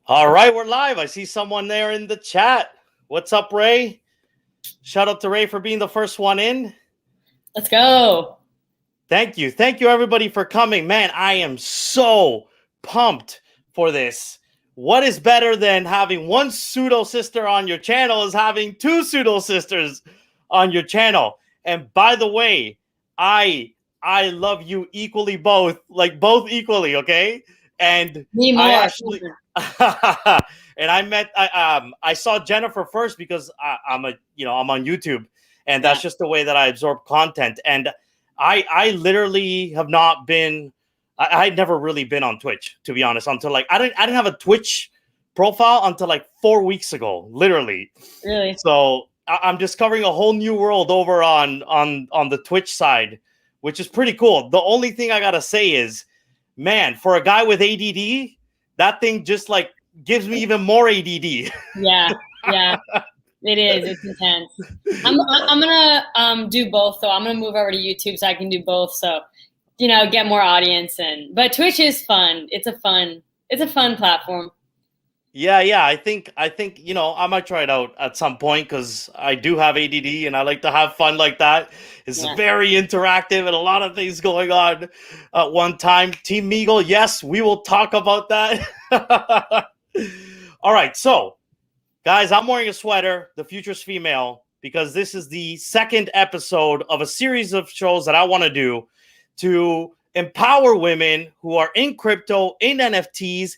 All right, we're live. I see someone there in the chat. What's up, Ray? Shout out to Ray for being the first one in. Let's go. Thank you. Thank you, everybody, for coming. Man, I am so pumped for this. What is better than having one pseudo sister on your channel is having two pseudo sisters on your channel. And by the way, I love you equally both, like both equally, okay? And Me more. I actually and I saw Jennifer first because I'm on YouTube, and that's just the way that I absorb content. And I literally have not been. I'd never really been on Twitch, to be honest, until I didn't have a Twitch profile until like 4 weeks ago, literally. Really? So I'm discovering a whole new world over on the Twitch side, which is pretty cool. The only thing I gotta say is, man, for a guy with ADD, that thing just like gives me even more ADD. Yeah, it is. It's intense. I'm gonna do both though. I'm gonna move over to YouTube so I can do both. So, get more audience but Twitch is fun. It's a fun platform. Yeah. I think I might try it out at some point because I do have ADD and I like to have fun like that. It's very interactive and a lot of things going on at one time. Team Mgle, yes, we will talk about that. All right, so guys, I'm wearing a sweater, The Future's Female, because this is the second episode of a series of shows that I want to do to empower women who are in crypto, in NFTs,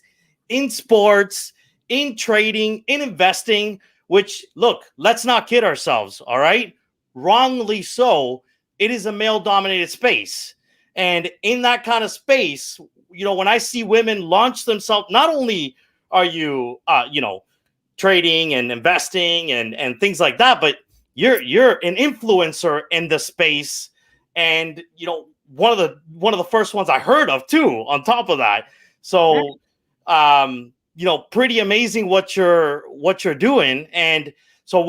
in sports, in trading, in investing, which, look, let's not kid ourselves, all right? Wrongly so, it is a male-dominated space. And in that kind of space, when I see women launch themselves, not only are you, trading and investing and things like that, but you're an influencer in the space, and one of the first ones I heard of too. On top of that, so pretty amazing what you're doing, and so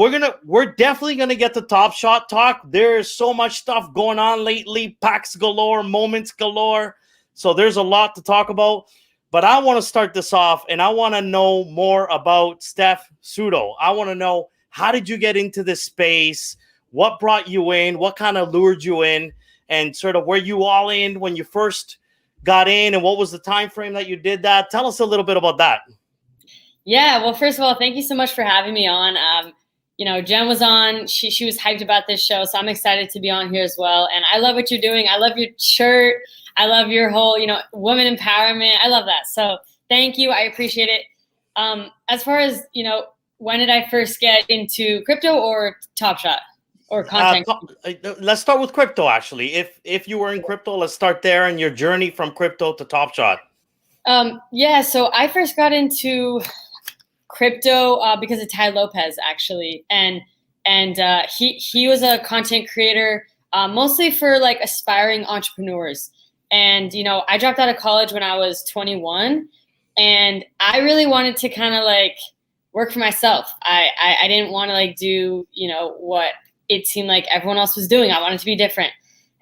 we're definitely gonna get to Top Shot talk. There's so much stuff going on lately, packs galore, moments galore. So there's a lot to talk about. But I want to start this off, and I want to know more about Steph Sutto. I want to know, how did you get into this space? What brought you in? What kind of lured you in? And sort of were you all in when you first got in? And what was the time frame that you did that? Tell us a little bit about that. Yeah, well, first of all, thank you so much for having me on. Jen was on. She was hyped about this show, so I'm excited to be on here as well. And I love what you're doing. I love your shirt. I love your whole, women empowerment. I love that. So thank you. I appreciate it. As far as, when did I first get into crypto or Top Shot or content? Let's start with crypto, actually. If you were in crypto, let's start there and your journey from crypto to Top Shot. So I first got into crypto because of Tai Lopez, actually. And he was a content creator mostly for like aspiring entrepreneurs. And, I dropped out of college when I was 21, and I really wanted to kind of like work for myself. I didn't want to like do, what it seemed like everyone else was doing. I wanted to be different.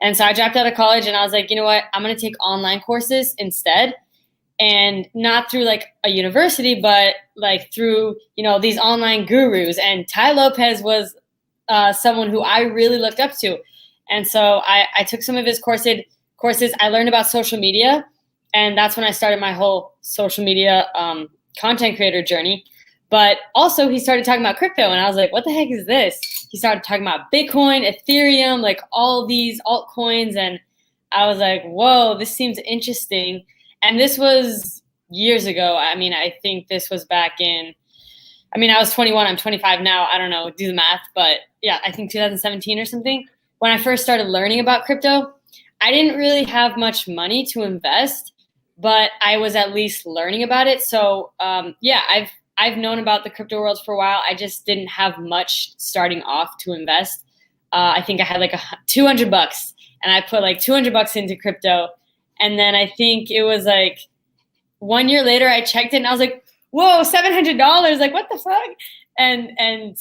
And so I dropped out of college and I was like, you know what, I'm going to take online courses instead. And not through like a university, but like through, these online gurus. And Tai Lopez was someone who I really looked up to. And so I took some of his courses. I learned about social media, and that's when I started my whole social media content creator journey. But also he started talking about crypto, and I was like, what the heck is this? He started talking about Bitcoin, Ethereum, like all these altcoins. And I was like, whoa, this seems interesting. And this was years ago. I mean, I think this was back in, I was 21, I'm 25 now. I don't know, do the math. But yeah, I think 2017 or something. When I first started learning about crypto, I didn't really have much money to invest, but I was at least learning about it. So I've known about the crypto world for a while. I just didn't have much starting off to invest. I think I had like $200, and I put like $200 into crypto. And then I think it was like 1 year later, I checked it and I was like, whoa, $700. Like, what the fuck? And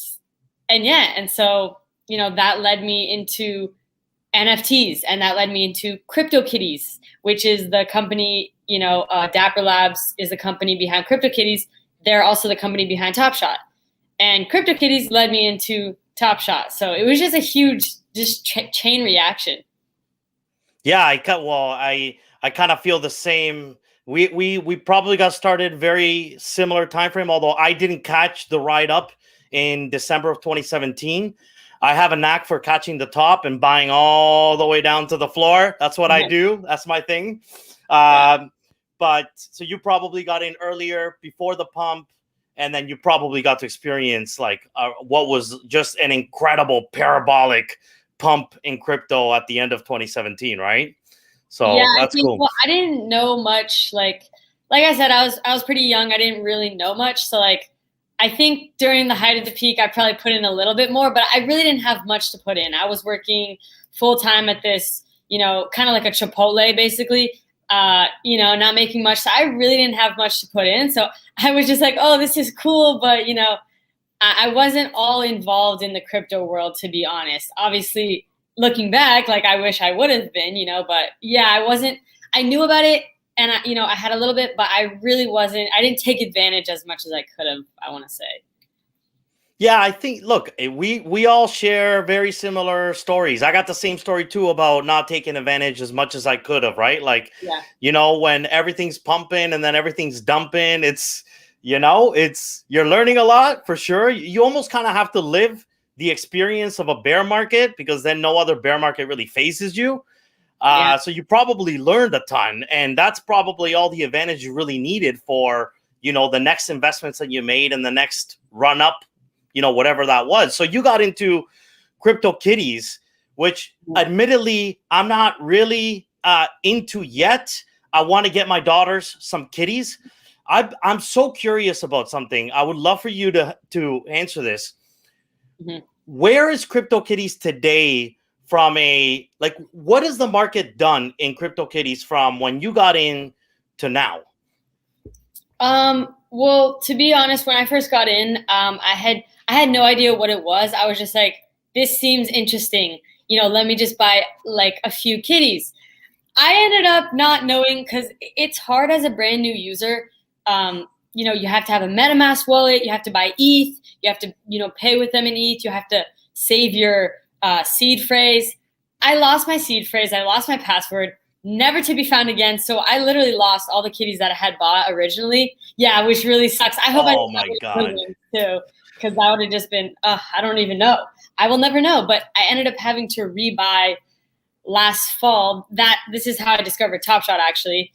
so, that led me into NFTs, and that led me into CryptoKitties, which is the company, Dapper Labs is the company behind CryptoKitties. they're also the company behind Top Shot. And CryptoKitties led me into Top Shot. So it was just a huge chain reaction. Yeah, I kind of feel the same. We probably got started very similar time frame, although I didn't catch the ride up in December of 2017. I have a knack for catching the top and buying all the way down to the floor. That's what I do. That's my thing. But so you probably got in earlier before the pump, and then you probably got to experience like what was just an incredible parabolic pump in crypto at the end of 2017, right? So yeah, that's cool. Well, I didn't know much. Like I said, I was pretty young. I didn't really know much. So like, I think during the height of the peak, I probably put in a little bit more, but I really didn't have much to put in. I was working full time at this, kind of like a Chipotle, basically. Not making much. So I really didn't have much to put in. So I was just like, oh, this is cool. But, I wasn't all involved in the crypto world, to be honest. Obviously, looking back, like I wish I would have been, but yeah, I wasn't, I knew about it and I had a little bit, but I really wasn't, I didn't take advantage as much as I could have, I want to say. Yeah, I think, look, we all share very similar stories. I got the same story too about not taking advantage as much as I could have, right? Like, when everything's pumping and then everything's dumping, it's, you're learning a lot for sure. You almost kind of have to live the experience of a bear market because then no other bear market really faces you. So you probably learned a ton, and that's probably all the advantage you really needed for, the next investments that you made and the next run up, whatever that was. So you got into CryptoKitties, which admittedly I'm not really into yet. I want to get my daughters some kitties. I'm so curious about something. I would love for you to answer this. Mm-hmm. Where is CryptoKitties today from what has the market done in CryptoKitties from when you got in to now? Well, to be honest, when I first got in, I had no idea what it was. I was just like, this seems interesting. Let me just buy like a few kitties. I ended up not knowing because it's hard as a brand new user. You have to have a MetaMask wallet. You have to buy ETH. You have to, pay with them in ETH. You have to save your seed phrase. I lost my seed phrase. I lost my password. Never to be found again. So I literally lost all the kitties that I had bought originally. Yeah, which really sucks. I hope too, because that would have just been, I don't even know. I will never know. But I ended up having to rebuy last fall. This is how I discovered Top Shot, actually,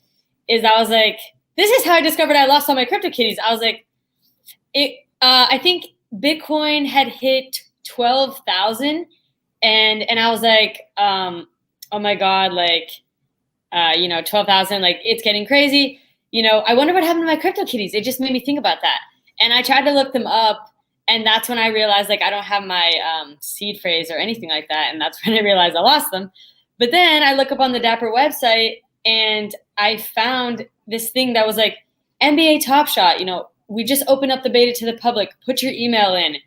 is I was like, this is how I discovered I lost all my CryptoKitties. I was like, I think Bitcoin had hit 12,000, and I was like, oh my God, like, 12,000, like it's getting crazy. I wonder what happened to my CryptoKitties. It just made me think about that. And I tried to look them up, and that's when I realized like I don't have my seed phrase or anything like that. And that's when I realized I lost them. But then I look up on the Dapper website and I found this thing that was like NBA Top Shot. We just opened up the beta to the public. Put your email in.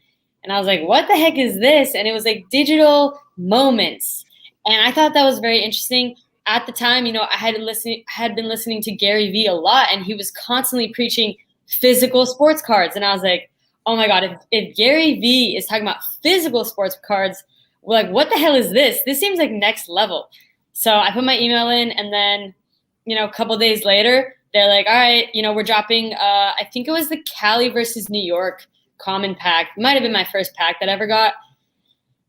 And I was like, what the heck is this? And it was like digital moments. And I thought that was very interesting. At the time, I had been listening to Gary Vee a lot, and he was constantly preaching physical sports cards. And I was like, oh my God, if Gary Vee is talking about physical sports cards, we're like, what the hell is this? This seems like next level. So I put my email in, and then, a couple of days later, they're like, all right, we're dropping, I think it was the Cali versus New York common pack. It might have been my first pack that I ever got.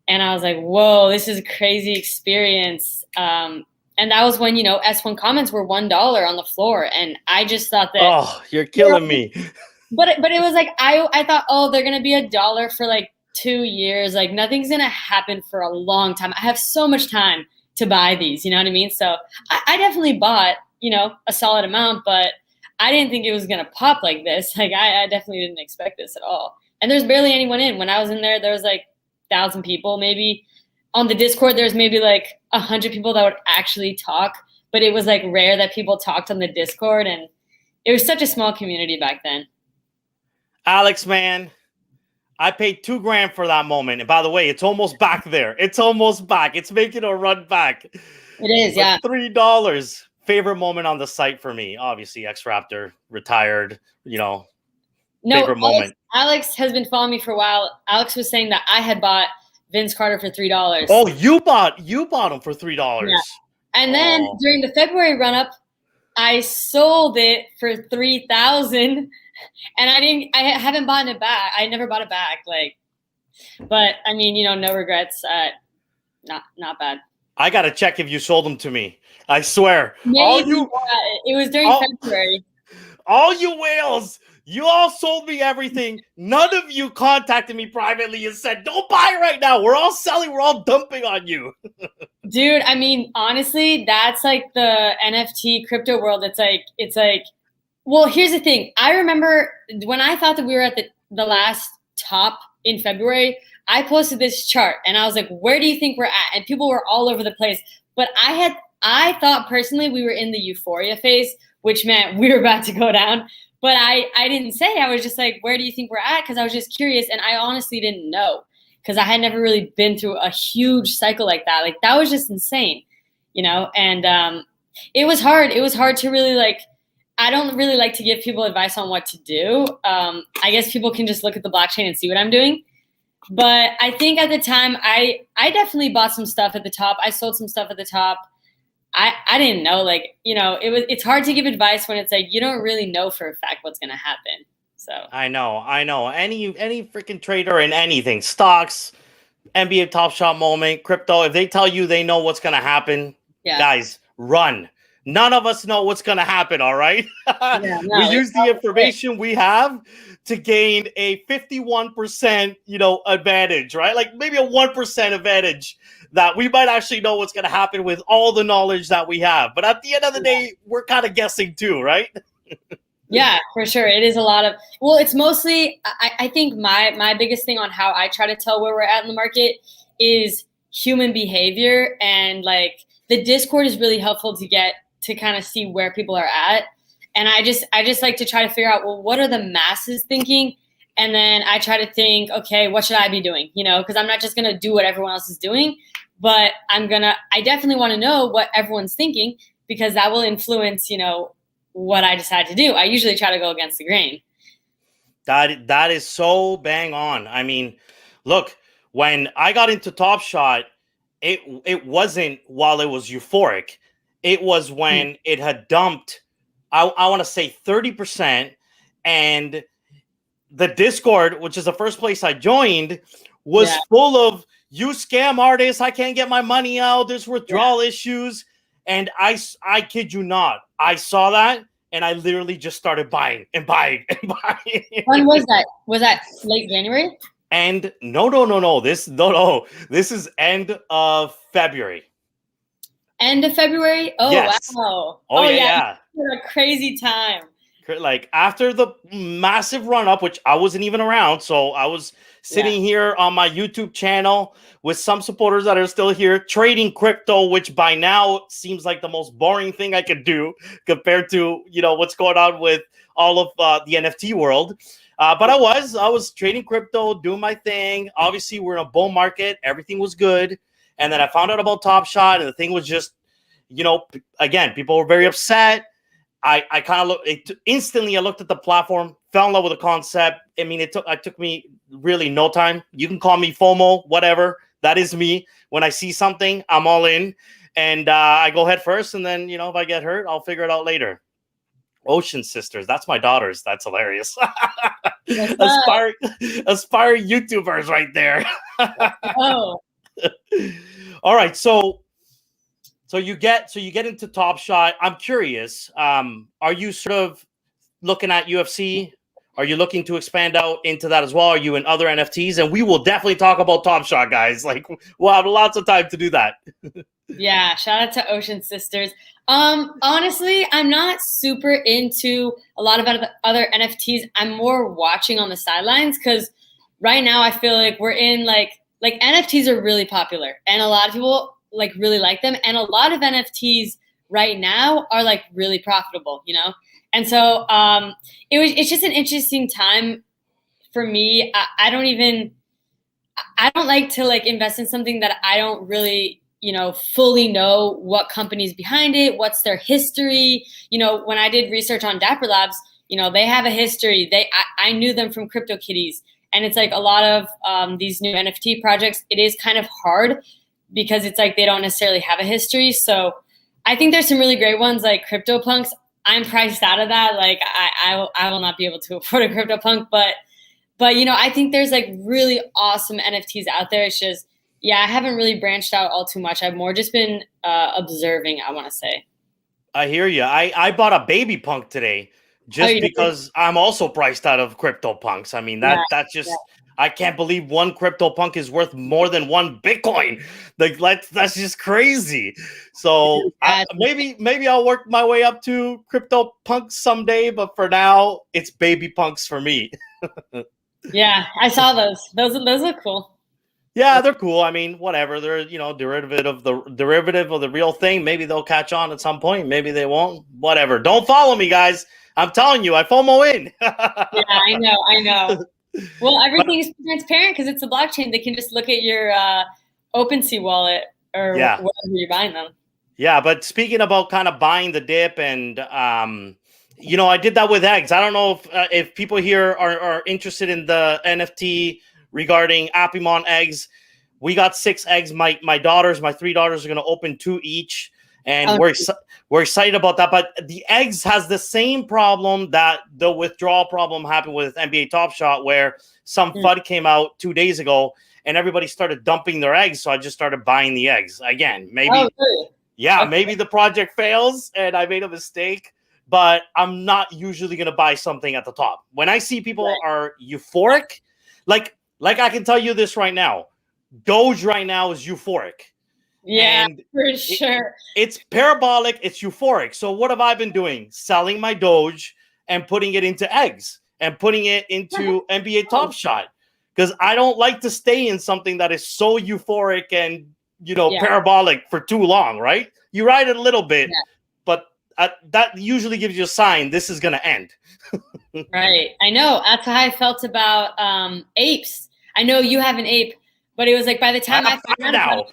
And I was like, whoa, this is a crazy experience. And that was when, S1 comments were $1 on the floor. And I just thought that. Oh, you're killing me. But it was like, I thought, oh, they're going to be $1 for like 2 years. Like nothing's going to happen for a long time. I have so much time to buy these, you know what I mean? So I definitely bought, a solid amount, but I didn't think it was going to pop like this. Like I definitely didn't expect this at all. And there's barely anyone in. When I was in there, there was like 1,000 people maybe. On the Discord, there's maybe like 100 people that would actually talk, but it was like rare that people talked on the Discord, and it was such a small community back then. Alex, man, I paid $2,000 for that moment. And by the way, it's almost back there. It's almost back. It's making a run back. It is, yeah. $3. Favorite moment on the site for me. Obviously, X Raptor retired, No, favorite moment? Alex has been following me for a while. Alex was saying that I had bought Vince Carter for $3. Oh, you bought him for $3. Yeah. And then Oh. during the February run up, I sold it for 3,000, and I haven't bought it back. I never bought it back. Like, but I mean, you know, no regrets. Not bad. I gotta check if you sold them to me. I swear. Maybe it was during February. All you whales, you all sold me everything. None of you contacted me privately and said, "Don't buy right now. We're all selling. We're all dumping on you." Dude, I mean, honestly, that's like the NFT crypto world. It's like, well, here's the thing. I remember when I thought that we were at the last top in February, I posted this chart and I was like, where do you think we're at? And people were all over the place. But I thought personally we were in the euphoria phase, which meant we were about to go down. But I didn't say. I was just like, where do you think we're at? Because I was just curious, and I honestly didn't know because I had never really been through a huge cycle like that. Like, that was just insane, you know? And it was hard. It was hard to really, like, I don't really like to give people advice on what to do. I guess people can just look at the blockchain and see what I'm doing. But I think at the time, I definitely bought some stuff at the top. I sold some stuff at the top. I didn't know, like, you know, it's hard to give advice when it's like you don't really know for a fact what's going to happen. So I know. Any freaking trader in anything, stocks, NBA Top Shot moment, crypto, if they tell you they know what's going to happen, guys, run. None of us know what's going to happen, all right? We use the information we have to gain a 51%, advantage, right? Like maybe a 1% advantage that we might actually know what's going to happen with all the knowledge that we have. But at the end of the day, we're kind of guessing too, right? Yeah, for sure. It is a lot of, well, it's mostly, I think my biggest thing on how I try to tell where we're at in the market is human behavior. And like the Discord is really helpful to get to kind of see where people are at. And I just like to try to figure out, well, what are the masses thinking? And then I try to think, okay, what should I be doing? Because I'm not just going to do what everyone else is doing, but I definitely want to know what everyone's thinking because that will influence, what I decide to do. I usually try to go against the grain. That is so bang on. I mean, look, when I got into Top Shot, it wasn't while it was euphoric. It was when it had dumped, I want to say 30%, and the Discord, which is the first place I joined, was full of you scam artists. I can't get my money out. There's withdrawal issues. And I kid you not, I saw that and I literally just started buying and buying and buying. When was that? Was that late January? And no. This is end of February. End of February? Oh, yes. Wow. Oh yeah. A crazy time. Like after the massive run up, which I wasn't even around. So I was sitting here on my YouTube channel with some supporters that are still here trading crypto, which by now seems like the most boring thing I could do compared to, what's going on with all of the NFT world. But I was trading crypto, doing my thing. Obviously, we're in a bull market. Everything was good. And then I found out about Top Shot, and the thing was just, again, people were very upset. I kind of looked instantly. I looked at the platform, fell in love with the concept. I mean, it took me really no time. You can call me FOMO, whatever. That is me. When I see something, I'm all in, and I go head first. And then, if I get hurt, I'll figure it out later. Ocean Sisters, that's my daughters. That's hilarious. Aspiring YouTubers right there. Oh. All right, so you get into Top Shot. I'm curious. Are you sort of looking at UFC? Are you looking to expand out into that as well? Are you in other NFTs? And we will definitely talk about Top Shot, guys. Like we'll have lots of time to do that. Yeah, shout out to Ocean Sisters. Honestly, I'm not super into a lot of other NFTs. I'm more watching on the sidelines because right now I feel like we're in like NFTs are really popular and a lot of people like really like them. And a lot of NFTs right now are like really profitable, And so it's just an interesting time for me. I don't like to like invest in something that I don't really, fully know what company's behind it, what's their history. When I did research on Dapper Labs, they have a history. I knew them from CryptoKitties, and it's like a lot of these new NFT projects. It is kind of hard because it's like they don't necessarily have a history. So I think there's some really great ones like CryptoPunks. I'm priced out of that. Like I will not be able to afford a CryptoPunk, but I think there's like really awesome NFTs out there. It's just, I haven't really branched out all too much. I've more just been observing, I want to say. I hear you. I bought a baby punk today just because I'm also priced out of CryptoPunks. I mean, that's just, I can't believe one CryptoPunk is worth more than one Bitcoin. Like that's just crazy. So maybe I'll work my way up to CryptoPunks someday, but for now it's baby punks for me. Yeah, I saw those. Those look cool. Yeah, they're cool. I mean, whatever. They're, derivative of the real thing. Maybe they'll catch on at some point. Maybe they won't. Whatever. Don't follow me, guys. I'm telling you, I FOMO in. Yeah, I know. Well, everything is transparent because it's a blockchain. They can just look at your OpenSea wallet or wherever you're buying them. Yeah, but speaking about kind of buying the dip and I did that with eggs. I don't know if people here are interested in the NFT regarding Apimon eggs. We got 6 eggs. My 3 daughters are going to open 2 each, and we're excited about that. But the eggs has the same problem that the withdrawal problem happened with NBA Top Shot, where some FUD came out 2 days ago, and everybody started dumping their eggs. So I just started buying the eggs again. Maybe, maybe the project fails and I made a mistake. But I'm not usually going to buy something at the top. When I see people are euphoric, like I can tell you this right now, Doge right now is euphoric. Yeah, and for sure. It's parabolic. It's euphoric. So what have I been doing? Selling my Doge and putting it into eggs and putting it into NBA Top Shot. Because I don't like to stay in something that is so euphoric and, parabolic for too long, right? You ride it a little bit, but that usually gives you a sign this is going to end. Right. I know. That's how I felt about apes. I know you have an ape, but it was like by the time I found out.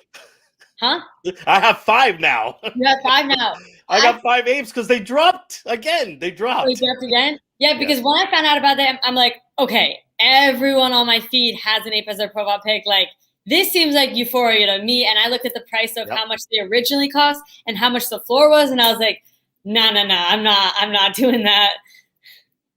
Huh? I have 5 now. You have 5 now. I got 5 apes because they dropped again. They dropped. They dropped again? Yeah, because when I found out about them, I'm like, okay, everyone on my feed has an ape as their profile pic. Like, this seems like euphoria to me. And I looked at the price of how much they originally cost and how much the floor was, and I was like, no, I'm not doing that.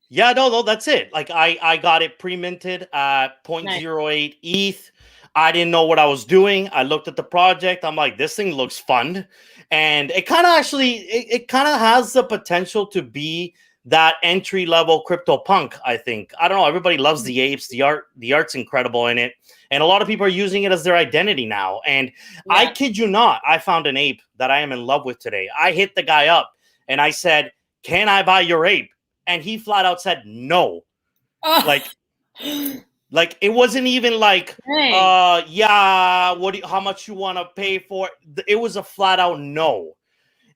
Yeah, no, that's it. Like I got it pre-minted at 0.08 ETH. I didn't know what I was doing. I looked at the project. I'm like, this thing looks fun. And it kind of it kind of has the potential to be that entry-level CryptoPunk, I think. I don't know. Everybody loves the apes. The art's incredible in it. And a lot of people are using it as their identity now. And I kid you not, I found an ape that I am in love with today. I hit the guy up and I said, can I buy your ape? And he flat out said no. Like it wasn't even like, how much you want to pay for it? It was a flat out no.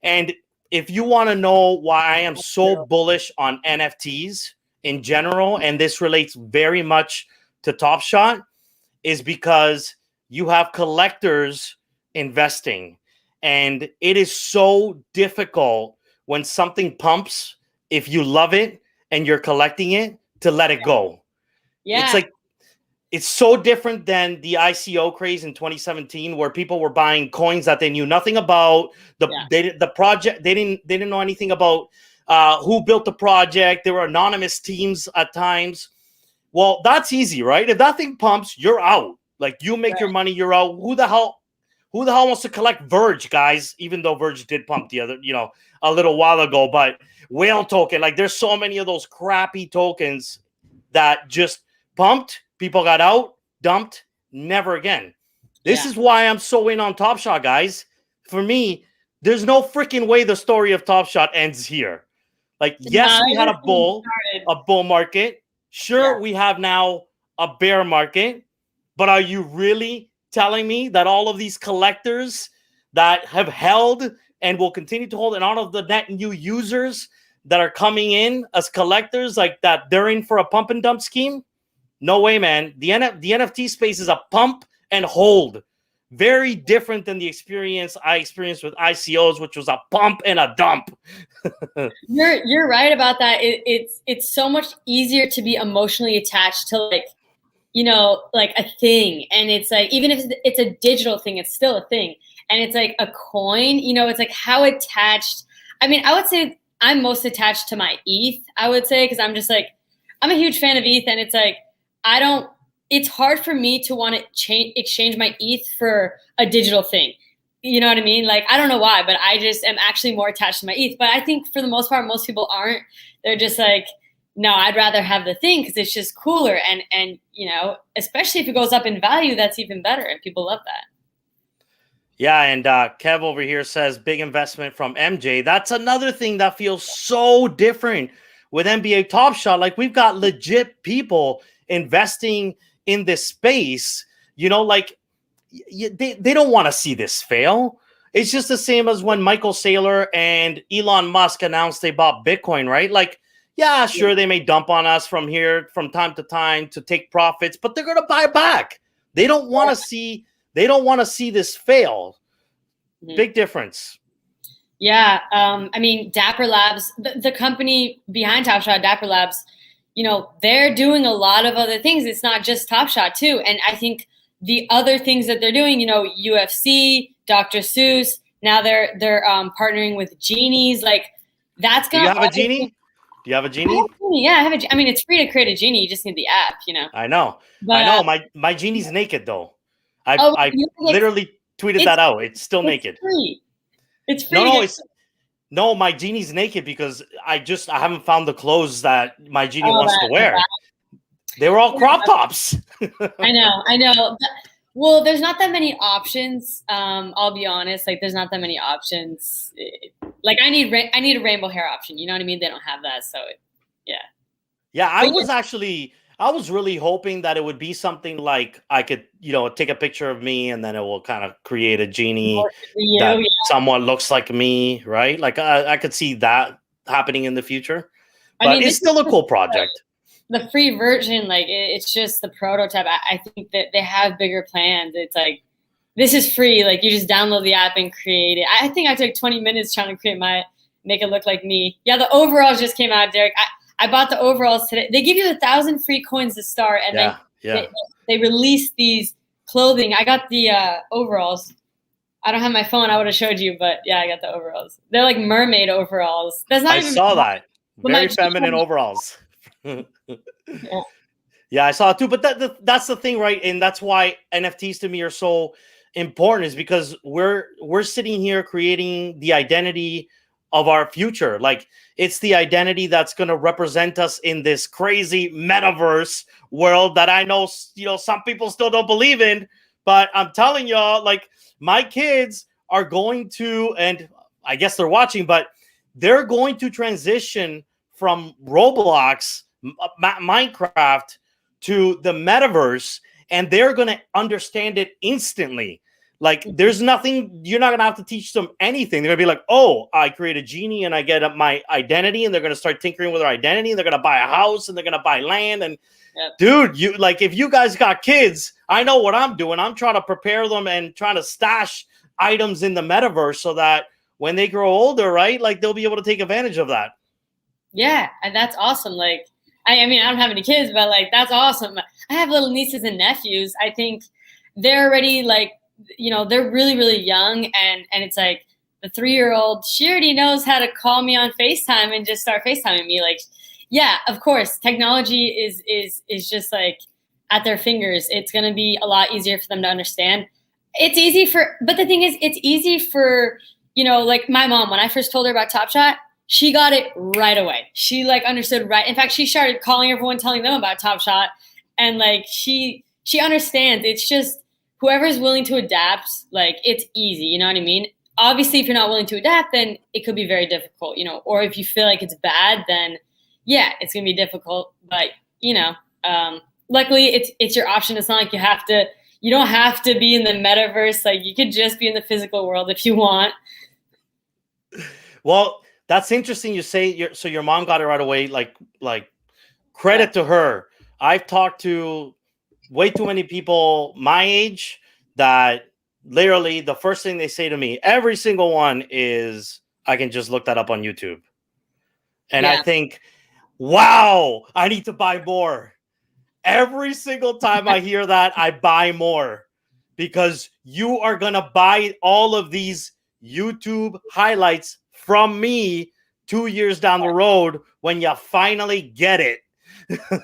And if you want to know why I am so bullish on NFTs in general, and this relates very much to Top Shot, is because you have collectors investing. And it is so difficult when something pumps, if you love it and you're collecting it, to let it go. Yeah. It's like, it's so different than the ICO craze in 2017, where people were buying coins that they knew nothing about. The project, they didn't know anything about who built the project. There were anonymous teams at times. Well, that's easy, right? If that thing pumps, you're out. Like, you make your money, you're out. Who the hell wants to collect Verge, guys? Even though Verge did pump the other, a little while ago, but whale token, like, there's so many of those crappy tokens that just pumped. People got out, dumped, never again. This is why I'm so in on Top Shot, guys. For me, there's no freaking way the story of Top Shot ends here. Like, yes, we had a bull market. Sure, we have now a bear market. But are you really telling me that all of these collectors that have held and will continue to hold, and all of the net new users that are coming in as collectors, like that, they're in for a pump and dump scheme? No way, man. The NFT space is a pump and hold very different than the experience I experienced with ICOs, which was a pump and a dump. You're right about that. It's so much easier to be emotionally attached to like, you know, like a thing. And it's like, even if it's a digital thing, it's still a thing. And it's like a coin, you know, it's like how attached. I mean, I would say I'm most attached to my ETH, I would say, because I'm just like, I'm a huge fan of ETH. And it's like, it's hard for me to want to exchange my ETH for a digital thing. You know what I mean? Like, I don't know why, but I just am actually more attached to my ETH. But I think for the most part, most people aren't. They're just like, no, I'd rather have the thing because it's just cooler. And, you know, especially if it goes up in value, that's even better. And people love that. Yeah, and Kev over here says big investment from MJ. That's another thing that feels so different with NBA Top Shot. Like, we've got legit people investing in this space. You know, like, they don't want to see this fail. It's just the same as when Michael Saylor and Elon Musk announced they bought Bitcoin, right? Like, yeah, sure, they may dump on us from here from time to time to take profits, but they're going to buy back. They don't want to see. They don't want to see this fail. Big difference. Yeah. I mean, Dapper Labs, the company behind Top Shot, Dapper Labs, you know, they're doing a lot of other things. It's not just Top Shot too. And I think the other things that they're doing, you know, UFC, Dr. Seuss, now they're partnering with Genies. Like, that's going to. Do you have a Genie? Do you have a Genie? Yeah, I have a. I mean, it's free to create a Genie. You just need the app, you know. I know. But, I know. My Genie's naked though. I literally tweeted that out. It's still naked. Free. It's free. No, my Genie's naked because I haven't found the clothes that my Genie wants to wear. They were all crop tops. I know. Well, there's not that many options. I'll be honest. Like, there's not that many options. Like, I need a rainbow hair option. You know what I mean? They don't have that. So, yeah. Yeah, I was really hoping that it would be something like I could, you know, take a picture of me and then it will kind of create a Genie that somewhat looks like me, right? Like, I could see that happening in the future. But I mean, it's still a cool project. The free version, like, it's just the prototype. I think that they have bigger plans. It's like, this is free. Like, you just download the app and create it. I think I took 20 minutes trying to make it look like me. Yeah, the overalls just came out, Derek. I bought the overalls today. They give you 1,000 free coins to start, and they released these clothing. I got the overalls. I don't have my phone. I would have showed you, but yeah, I got the overalls. They're like mermaid overalls. I saw that. Very feminine overalls. Yeah, I saw it too. But that's the thing, right? And that's why NFTs to me are so important, is because we're sitting here creating the identity of our future. Like, it's the identity that's going to represent us in this crazy metaverse world that I know, you know, some people still don't believe in, but I'm telling y'all, like, my kids are going to, and I guess they're watching, but they're going to transition from Roblox, Minecraft, to the metaverse, and they're going to understand it instantly. Like, there's nothing, you're not going to have to teach them anything. They're going to be like, oh, I create a Genie and I get my identity, and they're going to start tinkering with their identity, and they're going to buy a house, and they're going to buy land. And dude, you, like, if you guys got kids, I know what I'm doing. I'm trying to prepare them and trying to stash items in the metaverse so that when they grow older, right, like, they'll be able to take advantage of that. Yeah, and that's awesome. Like, I mean, I don't have any kids, but like, that's awesome. I have little nieces and nephews. I think they're already like, you know, they're really, really young, and it's like the 3-year-old, she already knows how to call me on FaceTime and just start FaceTiming me. Like, yeah, of course, technology is just like at their fingers. It's going to be a lot easier for them to understand. It's easy but the thing is, it's easy for, you know, like my mom, when I first told her about Top Shot, she got it right away. She like understood right. In fact, she started calling everyone, telling them about Top Shot, and like she understands. It's just, whoever's willing to adapt, like, it's easy. You know what I mean? Obviously, if you're not willing to adapt, then it could be very difficult, you know, or if you feel like it's bad, then yeah, it's going to be difficult. But, you know, luckily it's your option. It's not like you don't have to be in the metaverse. Like, you could just be in the physical world if you want. Well, that's interesting. You say so your mom got it right away. Like credit to her. I've talked to way too many people my age that literally the first thing they say to me, every single one is, I can just look that up on YouTube. And I think, wow, I need to buy more. Every single time I hear that, I buy more, because you are going to buy all of these YouTube highlights from me 2 years down the road when you finally get it.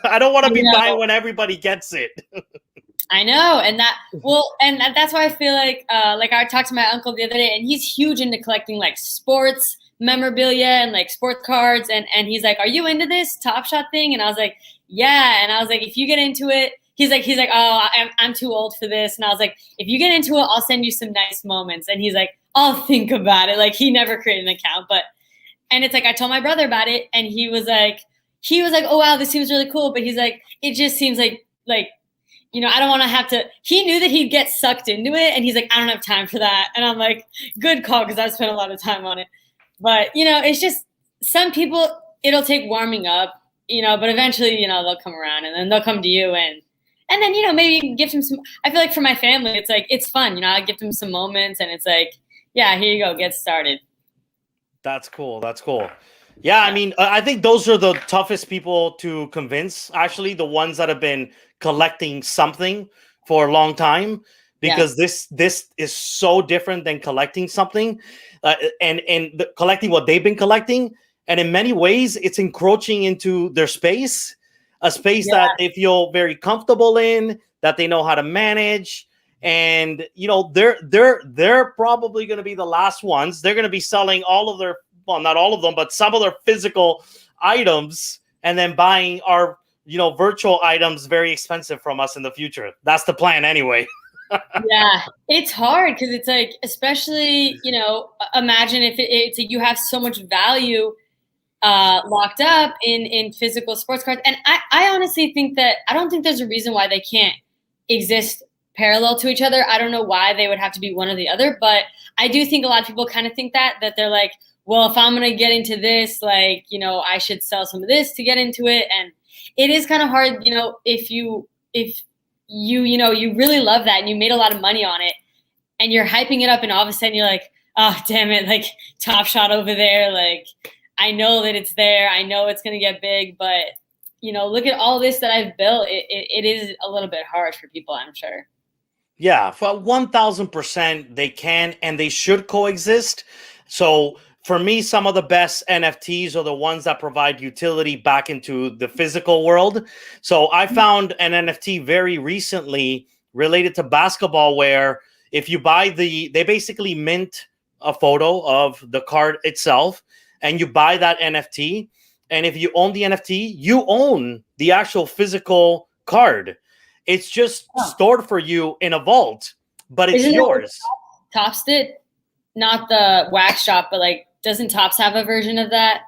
I don't want to be buying when everybody gets it. I know. And that's why I feel like I talked to my uncle the other day, and he's huge into collecting like sports memorabilia and like sports cards. And he's like, are you into this Top Shot thing? And I was like, yeah. And I was like, if you get into it, he's like, oh, I'm too old for this. And I was like, if you get into it, I'll send you some nice moments. And he's like, I'll think about it. Like, he never created an account, and it's like, I told my brother about it, and he was like, oh wow, this seems really cool. But he's like, it just seems like, I don't want to have to. He knew that he'd get sucked into it, and he's like, I don't have time for that. And I'm like, good call, because I've spent a lot of time on it. But it's just, some people, it'll take warming up, but eventually, they'll come around, and then they'll come to you, and then maybe you can give them some. I feel like for my family, it's like, it's fun. I give them some moments, and it's like, yeah, here you go, get started. That's cool. Yeah, I mean, I think those are the toughest people to convince, actually, the ones that have been collecting something for a long time, because this is so different than collecting something, and collecting what they've been collecting. And in many ways, it's encroaching into their space, a space that they feel very comfortable in, that they know how to manage. And, they're probably going to be the last ones. They're going to be selling all of their, well, not all of them, but some of their physical items, and then buying our, virtual items very expensive from us in the future. That's the plan anyway. Yeah, it's hard, because it's like, especially, imagine if it's like you have so much value locked up in physical sports cards. And I honestly think that, I don't think there's a reason why they can't exist parallel to each other. I don't know why they would have to be one or the other, but I do think a lot of people kind of think that they're like, well, if I'm going to get into this, like, I should sell some of this to get into it. And it is kind of hard, if you really love that and you made a lot of money on it, and you're hyping it up, and all of a sudden you're like, oh, damn it, like, Top Shot over there. Like, I know that it's there. I know it's going to get big, but, look at all this that I've built. It is a little bit hard for people, I'm sure. Yeah, for 1000%, they can and they should coexist. So for me, some of the best NFTs are the ones that provide utility back into the physical world. So I found an NFT very recently related to basketball, where if you buy they basically mint a photo of the card itself, and you buy that NFT. And if you own the NFT, you own the actual physical card. It's just stored for you in a vault, but it's yours. Topps did, not the wax shop, but like, doesn't Topps have a version of that?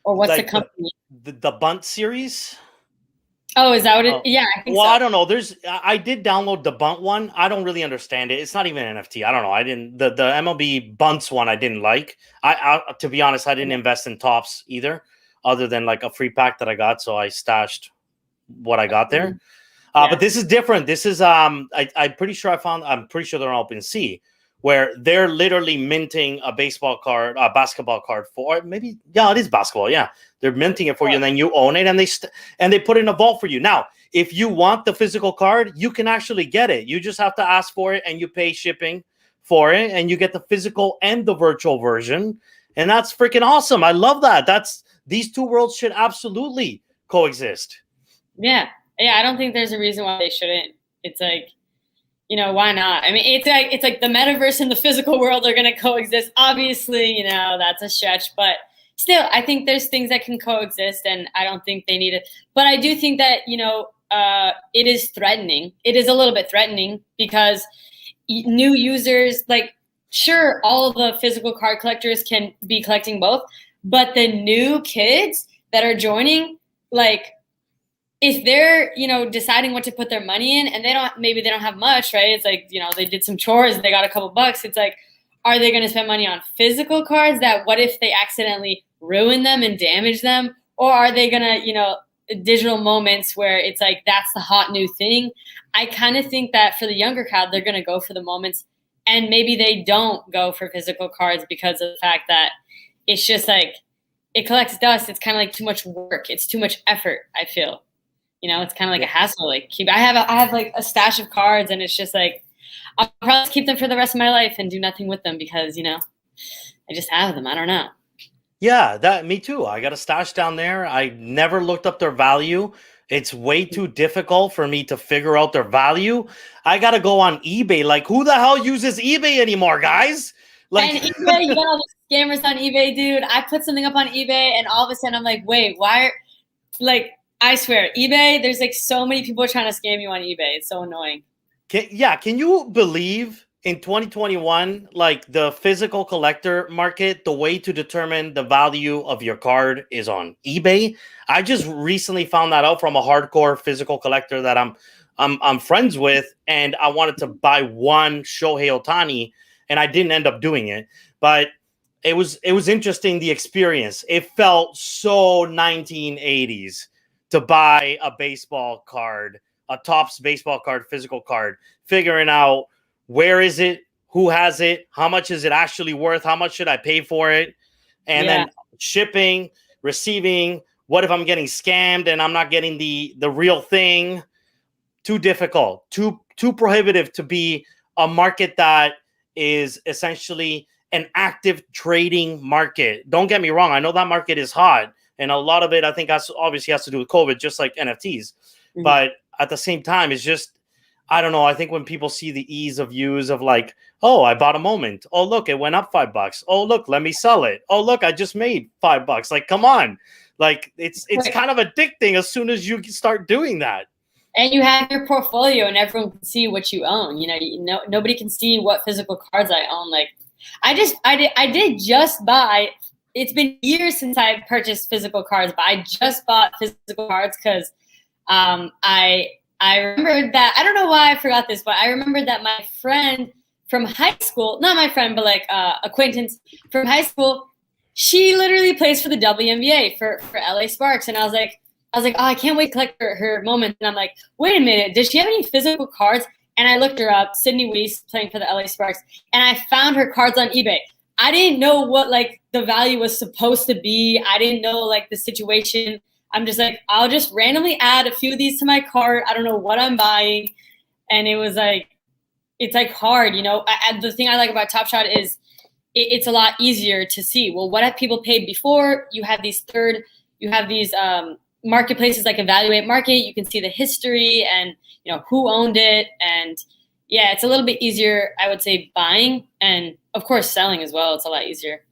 Or what's like the company? The Bunt series. Oh, is that what it? Yeah, I think so. Well, I don't know. I did download the Bunt one. I don't really understand it. It's not even an NFT. I don't know. I didn't the MLB Bunts one. I didn't like. I to be honest, I didn't invest in Topps either, other than like a free pack that I got. So I stashed what I got there. But this is different. This is I'm pretty sure they're on OpenSea, where they're literally minting a basketball card for, maybe, it is basketball. Yeah. They're minting it for you, and then you own it, and they put it in a vault for you. Now, if you want the physical card, you can actually get it. You just have to ask for it, and you pay shipping for it, and you get the physical and the virtual version. And that's freaking awesome. I love that. These two worlds should absolutely coexist. Yeah. Yeah. I don't think there's a reason why they shouldn't. It's like, why not? I mean, it's like the metaverse and the physical world are going to coexist. Obviously, that's a stretch, but still, I think there's things that can coexist, and I don't think they need it. But I do think that, it is threatening. It is a little bit threatening, because new users, like, sure, all the physical card collectors can be collecting both, but the new kids that are joining, like, if they're, deciding what to put their money in, and maybe they don't have much, right? It's like, they did some chores and they got a couple bucks. It's like, are they going to spend money on physical cards that, what if they accidentally ruin them and damage them? Or are they going to, digital moments where it's like that's the hot new thing. I kind of think that for the younger crowd, they're going to go for the moments, and maybe they don't go for physical cards because of the fact that it's just like it collects dust. It's kind of like too much work. It's too much effort, I feel. You know, it's kind of like a hassle. Like I have like a stash of cards, and it's just like I'll probably keep them for the rest of my life and do nothing with them because, you know, I just have them. I don't know. Yeah, me too. I got a stash down there. I never looked up their value. It's way too difficult for me to figure out their value. I got to go on eBay. Like, who the hell uses eBay anymore, guys? Like, and eBay, you got all these scammers on eBay, dude. I put something up on eBay, and all of a sudden I'm like, wait, why? Like, I swear, eBay, there's like so many people trying to scam you on eBay. It's so annoying. Can you believe in 2021, like the physical collector market, the way to determine the value of your card is on eBay? I just recently found that out from a hardcore physical collector that I'm friends with, and I wanted to buy one Shohei Ohtani, and I didn't end up doing it, but it was interesting, the experience. It felt so 1980s to buy a baseball card, a Topps baseball card, physical card, figuring out where is it, who has it, how much is it actually worth, how much should I pay for it, and then shipping, receiving. What if I'm getting scammed and I'm not getting the real thing? Too difficult, too prohibitive to be a market that is essentially an active trading market. Don't get me wrong. I know that market is hot, and a lot of it, I think, obviously has to do with COVID, just like NFTs. Mm-hmm. But at the same time, it's just, I don't know. I think when people see the ease of use of like, oh, I bought a moment. Oh, look, it went up $5. Oh, look, let me sell it. Oh, look, I just made $5. Like, come on. Like, it's kind of addicting as soon as you start doing that. And you have your portfolio, and everyone can see what you own. You know, nobody can see what physical cards I own. Like, I did just buy. It's been years since I purchased physical cards, but I just bought physical cards because I remembered that, I don't know why I forgot this, but I remembered that my friend from high school, not my friend, but like acquaintance from high school, she literally plays for the WNBA for LA Sparks. And I was like, oh, I can't wait to collect her moment. And I'm like, wait a minute, does she have any physical cards? And I looked her up, Sydney Weiss, playing for the LA Sparks, and I found her cards on eBay. I didn't know what like the value was supposed to be. I didn't know like the situation. I'm just like, I'll just randomly add a few of these to my cart. I don't know what I'm buying. And it was like, it's like hard, you know. The thing I like about Top Shot is it's a lot easier to see. Well, what have people paid before? You have these marketplaces like Evaluate Market. You can see the history and, you know, who owned it. And yeah, it's a little bit easier, I would say, buying, and of course selling as well. It's a lot easier.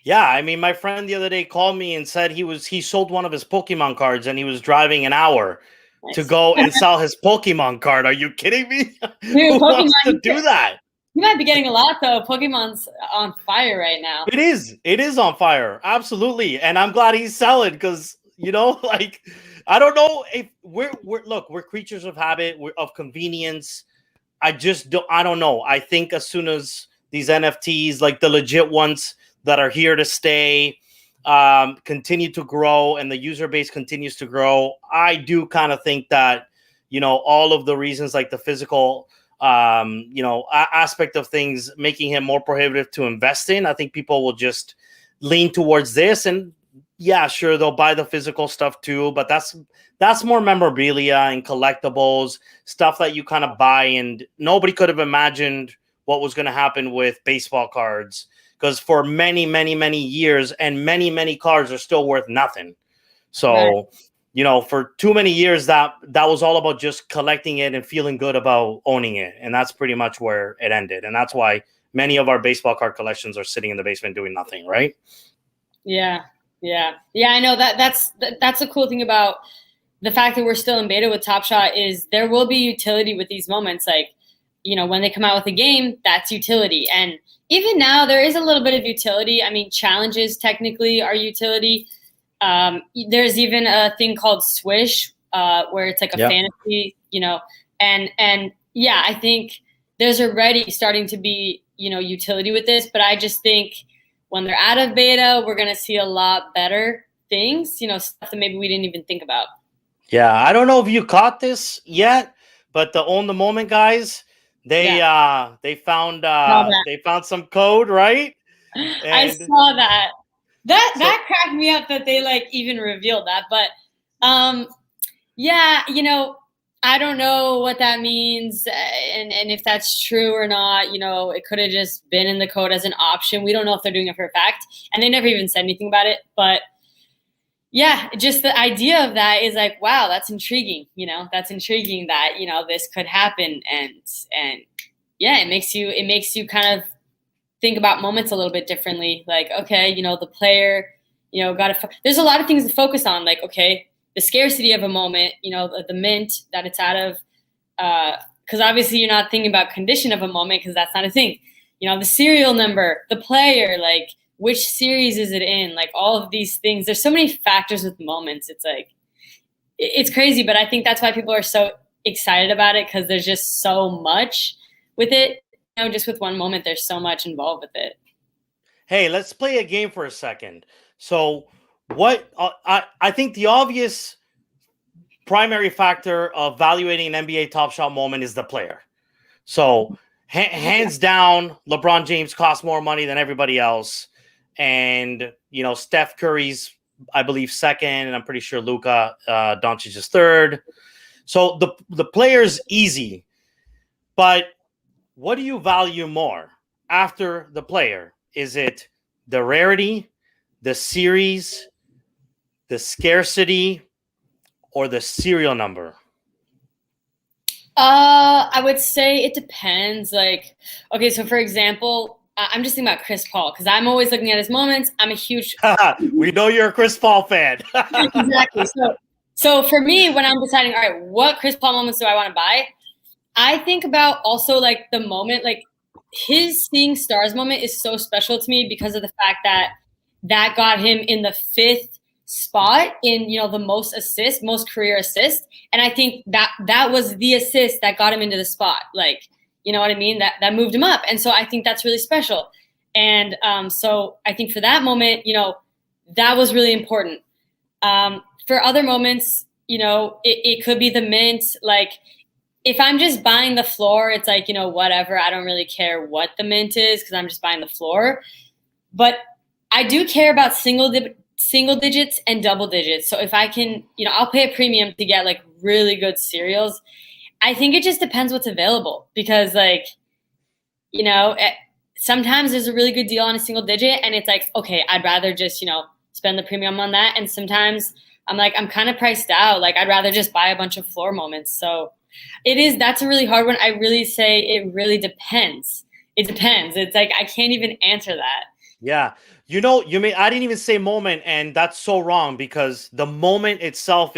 Yeah, I mean, my friend the other day called me and said he sold one of his Pokemon cards and he was driving an hour to go and sell his Pokemon card. Are you kidding me? Dude, Who wants to do that? You might be getting a lot though. Pokemon's on fire right now. It is on fire, absolutely. And I'm glad he's selling because, you know, like, I don't know if we're creatures of habit, of convenience. I don't know. I think as soon as these NFTs, like the legit ones that are here to stay, continue to grow and the user base continues to grow, I do kind of think that, you know, all of the reasons like the physical, you know, aspect of things making him more prohibitive to invest in, I think people will just lean towards this. And yeah, sure, they'll buy the physical stuff too, but that's more memorabilia and collectibles, stuff that you kind of buy, and nobody could have imagined what was going to happen with baseball cards. Because for many, many, many years, and many, many cards are still worth nothing. So, right. You know, for too many years, that was all about just collecting it and feeling good about owning it. And that's pretty much where it ended. And that's why many of our baseball card collections are sitting in the basement doing nothing, right? Yeah. I know that's a cool thing about the fact that we're still in beta with Top Shot is there will be utility with these moments. Like, you know, when they come out with a game, that's utility. And even now, there is a little bit of utility. I mean, challenges technically are utility. There's even a thing called Swish, where it's like a fantasy, you know, and yeah, I think there's already starting to be, you know, utility with this. But I just think when they're out of beta, we're going to see a lot better. things, stuff that maybe we didn't even think about. Yeah, I don't know if you caught this yet, but the Own the Moment guys, they found some code, right? I And saw that. That cracked me up that they like even revealed that. But yeah, I don't know what that means, and if that's true or not. It could have just been in the code as an option. We don't know if they're doing it for a fact, and they never even said anything about it. But yeah, just the idea of that is like, wow, that's intriguing. That's intriguing that this could happen, and yeah, it makes you kind of think about moments a little bit differently. Like, okay, the player, there's a lot of things to focus on. Like, okay, the scarcity of a moment, the mint that it's out of, because obviously you're not thinking about condition of a moment because that's not a thing. The serial number, the player, like which series is it in, like all of these things. There's so many factors with moments. It's like, it's crazy, but I think that's why people are so excited about it, because there's just so much with it. Just with one moment, there's so much involved with it. Hey, let's play a game for a second. So what I think the obvious primary factor of evaluating an NBA Top Shot moment is the player. So hands down, LeBron James costs more money than everybody else. And, Steph Curry's, I believe, second, and I'm pretty sure Luka Doncic is third. So the player's easy. But what do you value more after the player? Is it the rarity, the series, the scarcity, or the serial number? I would say it depends. Like, okay, so for example, I'm just thinking about Chris Paul because I'm always looking at his moments. I'm a huge. We know you're a Chris Paul fan. Exactly. So for me, when I'm deciding, all right, what Chris Paul moments do I want to buy? I think about also like the moment, like his seeing stars moment is so special to me because of the fact that got him in the 5th spot in, the most assists, most career assists. And I think that was the assist that got him into the spot. Like, you know what I mean? That moved him up. And so I think that's really special. And so I think for that moment, that was really important. For other moments, it could be the mint. Like, if I'm just buying the floor, it's like, whatever. I don't really care what the mint is because I'm just buying the floor. But I do care about single digits and double digits. So if I can, I'll pay a premium to get like really good cereals. I think it just depends what's available because like, sometimes there's a really good deal on a single digit and it's like, okay, I'd rather just, spend the premium on that. And sometimes I'm like, I'm kind of priced out. Like I'd rather just buy a bunch of floor moments. So that's a really hard one. I really say it really depends. It depends. It's like, I can't even answer that. Yeah. I didn't even say moment, and that's so wrong because the moment itself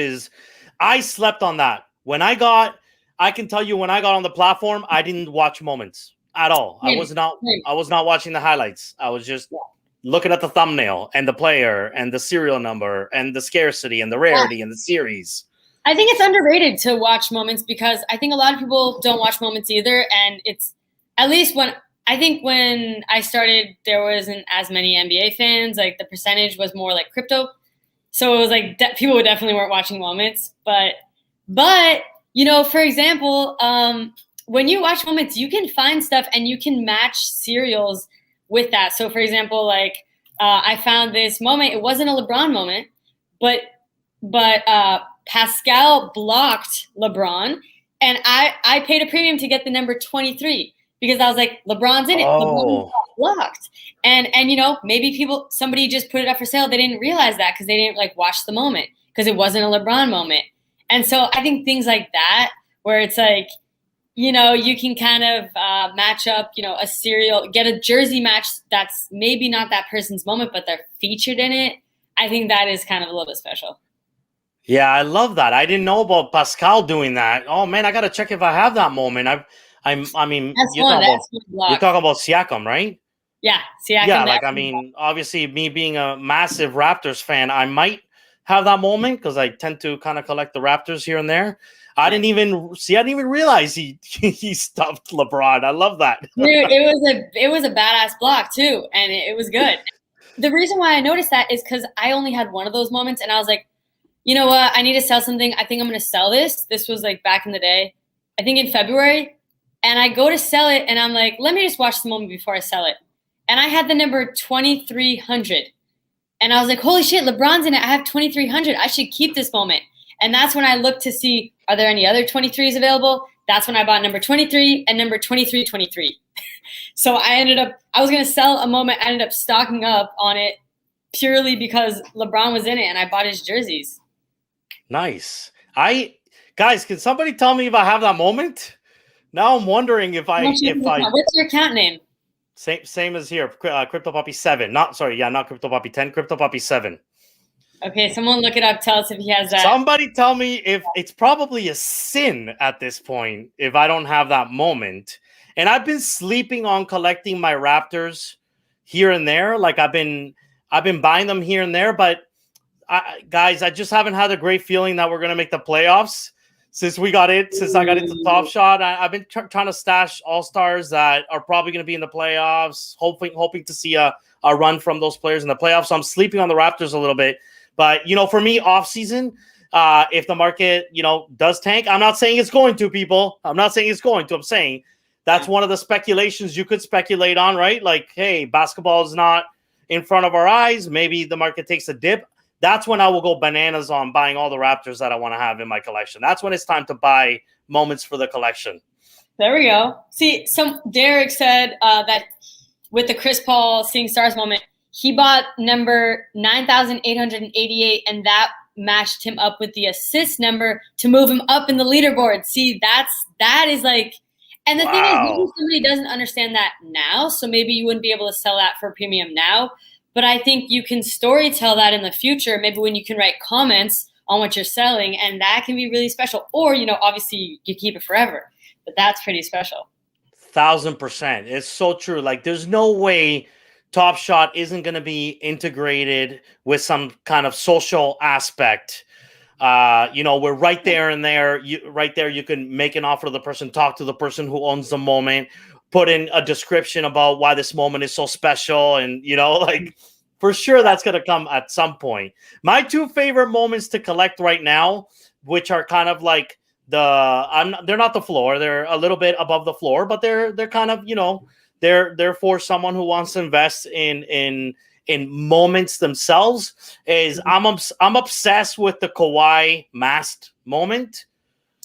I slept on that. I can tell you when I got on the platform, I didn't watch moments at all. I was not watching the highlights. I was just looking at the thumbnail and the player and the serial number and the scarcity and the rarity and the series. I think it's underrated to watch moments because I think a lot of people don't watch moments either. And it's at least when I started, there wasn't as many NBA fans. Like the percentage was more like crypto. So it was like people definitely weren't watching moments. But for example, when you watch moments, you can find stuff and you can match serials with that. So for example, like I found this moment. It wasn't a LeBron moment, but Pascal blocked LeBron, and I paid a premium to get the number 23 because I was like, LeBron's in it. LeBron got blocked. And maybe somebody just put it up for sale. They didn't realize that because they didn't like watch the moment because it wasn't a LeBron moment. And so I think things like that, where it's like, you can kind of match up, a serial, get a jersey match that's maybe not that person's moment, but they're featured in it. I think that is kind of a little bit special. Yeah, I love that. I didn't know about Pascal doing that. Oh man, I gotta check if I have that moment. I mean, you're talking about Siakam, right? Yeah, Siakam. Yeah, like I mean, obviously, me being a massive Raptors fan, I might have that moment because I tend to kind of collect the Raptors here and there. I didn't even realize he stuffed LeBron. I love that. Dude, it was a badass block too, and it was good. the reason why I noticed that is because I only had one of those moments, and I was like, you know what? I need to sell something. I think I'm going to sell this. This was like back in the day, I think in February. And I go to sell it, and I'm like, let me just watch the moment before I sell it. And I had the number 2,300. And I was like, holy shit, LeBron's in it. I have 2,300. I should keep this moment. And that's when I looked to see, are there any other 23s available? That's when I bought number 23 and number 2323. So I was going to sell a moment. I ended up stocking up on it purely because LeBron was in it and I bought his jerseys. Nice. Guys, can somebody tell me if I have that moment? Now I'm wondering if I. What's your account name? Same as here, Crypto Puppy 7. Not Crypto Puppy 10, Crypto Puppy 7. Okay, someone look it up. Tell us if he has that. Somebody tell me if it's probably a sin at this point if I don't have that moment. And I've been sleeping on collecting my Raptors here and there. Like I've been buying them here and there, but guys, I just haven't had a great feeling that we're gonna make the playoffs since I got into Top Shot. I've been trying to stash all-stars that are probably gonna be in the playoffs, hoping to see a run from those players in the playoffs. So I'm sleeping on the Raptors a little bit. But, for me, off-season, if the market, does tank, I'm not saying it's going to, people. I'm not saying it's going to. I'm saying that's one of the speculations you could speculate on, right? Like, hey, basketball is not in front of our eyes. Maybe the market takes a dip. That's when I will go bananas on buying all the Raptors that I want to have in my collection. That's when it's time to buy moments for the collection. There we go. See, Derek said that with the Chris Paul Seeing Stars moment, he bought number 9,888, and that matched him up with the assist number to move him up in the leaderboard. See, that is like, and the thing is, maybe somebody doesn't understand that now, so maybe you wouldn't be able to sell that for premium now. But I think you can story tell that in the future, maybe when you can write comments on what you're selling, and that can be really special. Or, obviously you keep it forever, but that's pretty special. 1,000%. It's so true. Like, there's no way Top Shot isn't going to be integrated with some kind of social aspect. We're right there and there. You can make an offer to the person, talk to the person who owns the moment, put in a description about why this moment is so special. And, for sure that's going to come at some point. My two favorite moments to collect right now, which are kind of like they're not the floor. They're a little bit above the floor, but they're kind of, they're for someone who wants to invest in moments themselves. Is I'm obsessed with the Kawhi masked moment.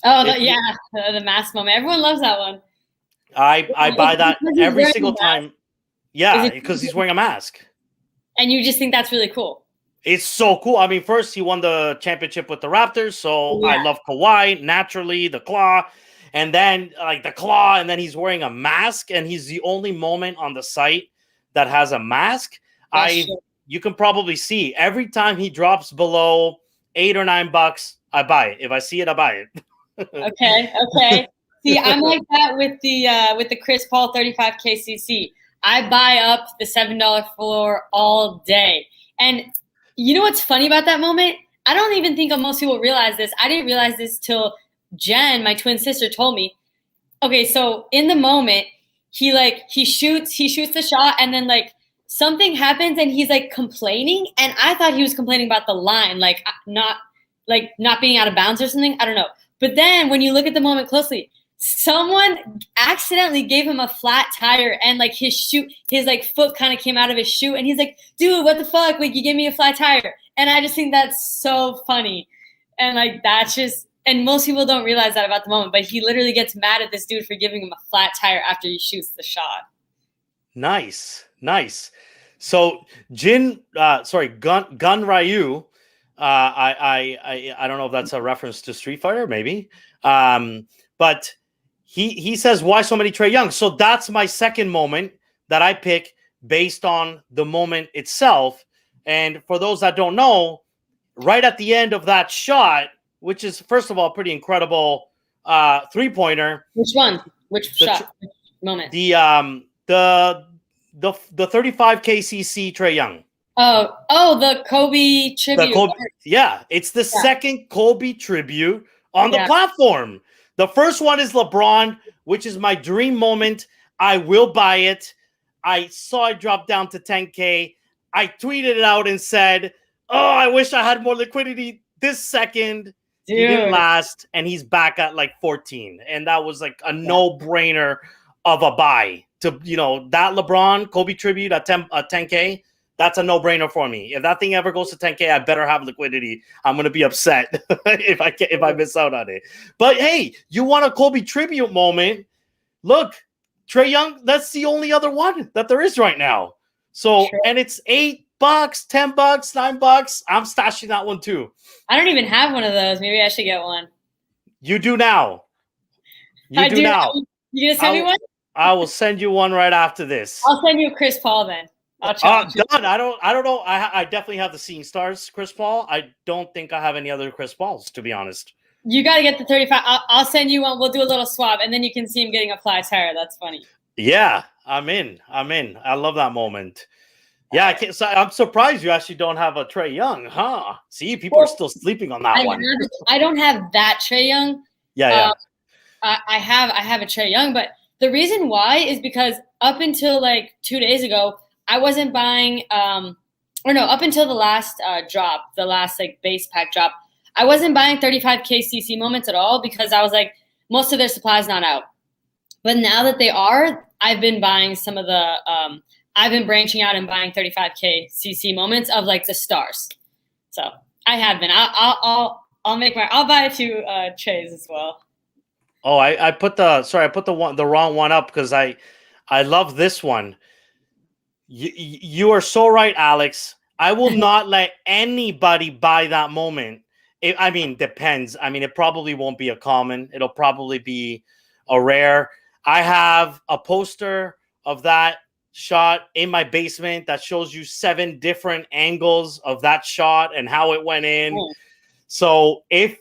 Oh, the mask moment. Everyone loves that one. I buy that every single time. Yeah, because he's wearing a mask. And you just think that's really cool. It's so cool. I mean, first he won the championship with the Raptors, so I love Kawhi naturally. The claw. And then the claw, and then he's wearing a mask, and he's the only moment on the site that has a mask. You can probably see every time he drops below $8 or $9, I buy it. If I see it, I buy it. Okay. See, I'm like that with the Chris Paul 35 KCC. I buy up the $7 floor all day. And you know what's funny about that moment? I don't even think most people realize this. I didn't realize this till Jen, my twin sister, told me. Okay, so in the moment, he shoots the shot, and then something happens, and he's complaining, and I thought he was complaining about the line, not being out of bounds or something. I don't know. But then when you look at the moment closely, someone accidentally gave him a flat tire, and his foot kind of came out of his shoe, and he's like, "Dude, what the fuck? You gave me a flat tire." And I just think that's so funny, and that's just. And most people don't realize that about the moment, but he literally gets mad at this dude for giving him a flat tire after he shoots the shot. Nice. So Gun Ryu. I don't know if that's a reference to Street Fighter, maybe. But he says, why so many Trae Young? So that's my second moment that I pick based on the moment itself. And for those that don't know, right at the end of that shot, which is, first of all, pretty incredible three-pointer. Which one? Which shot? Which moment? The 35 KCC Trae Young. Oh, the Kobe tribute. It's the second Kobe tribute on the platform. The first one is LeBron, which is my dream moment. I will buy it. I saw it drop down to 10K. I tweeted it out and said, "Oh, I wish I had more liquidity this second." Dude. He didn't last, and he's back at like 14, and that was like a no-brainer of a buy. To that LeBron Kobe tribute at 10K. That's a no-brainer for me. If that thing ever goes to 10K, I better have liquidity. I'm gonna be upset if I miss out on it. But hey, you want a Kobe tribute moment? Look, Trae Young. That's the only other one that there is right now. So, and it's $8, $10, $9. I'm stashing that one too. I don't even have one of those. Maybe I should get one. You do now. You do now. You gonna send me one? I will send you one right after this. I'll send you Chris Paul then. Done. I don't know. I definitely have the Scene Stars Chris Paul. I don't think I have any other Chris Pauls, to be honest. You got to get the 35. I'll send you one. We'll do a little swap, and then you can see him getting a fly tire. That's funny. Yeah, I'm in. I love that moment. Yeah, I'm surprised you actually don't have a Trae Young, huh? See, people are still sleeping on that one. I don't have that Trae Young. Yeah. I have a Trae Young, but the reason why is because up until like 2 days ago, I wasn't buying. Up until the last drop, the last like base pack drop, I wasn't buying 35K CC moments at all because I was like, most of their supply's not out. But now that they are, I've been buying some of the. I've been branching out and buying 35K CC moments of like the stars. So I have been. I'll buy a few trays as well. Oh, I put the wrong one up because I love this one. You are so right, Alex. I will not let anybody buy that moment. Depends. It probably won't be a common. It'll probably be a rare. I have a poster of that shot in my basement that shows you 7 different angles of that shot and how it went in. Oh. So if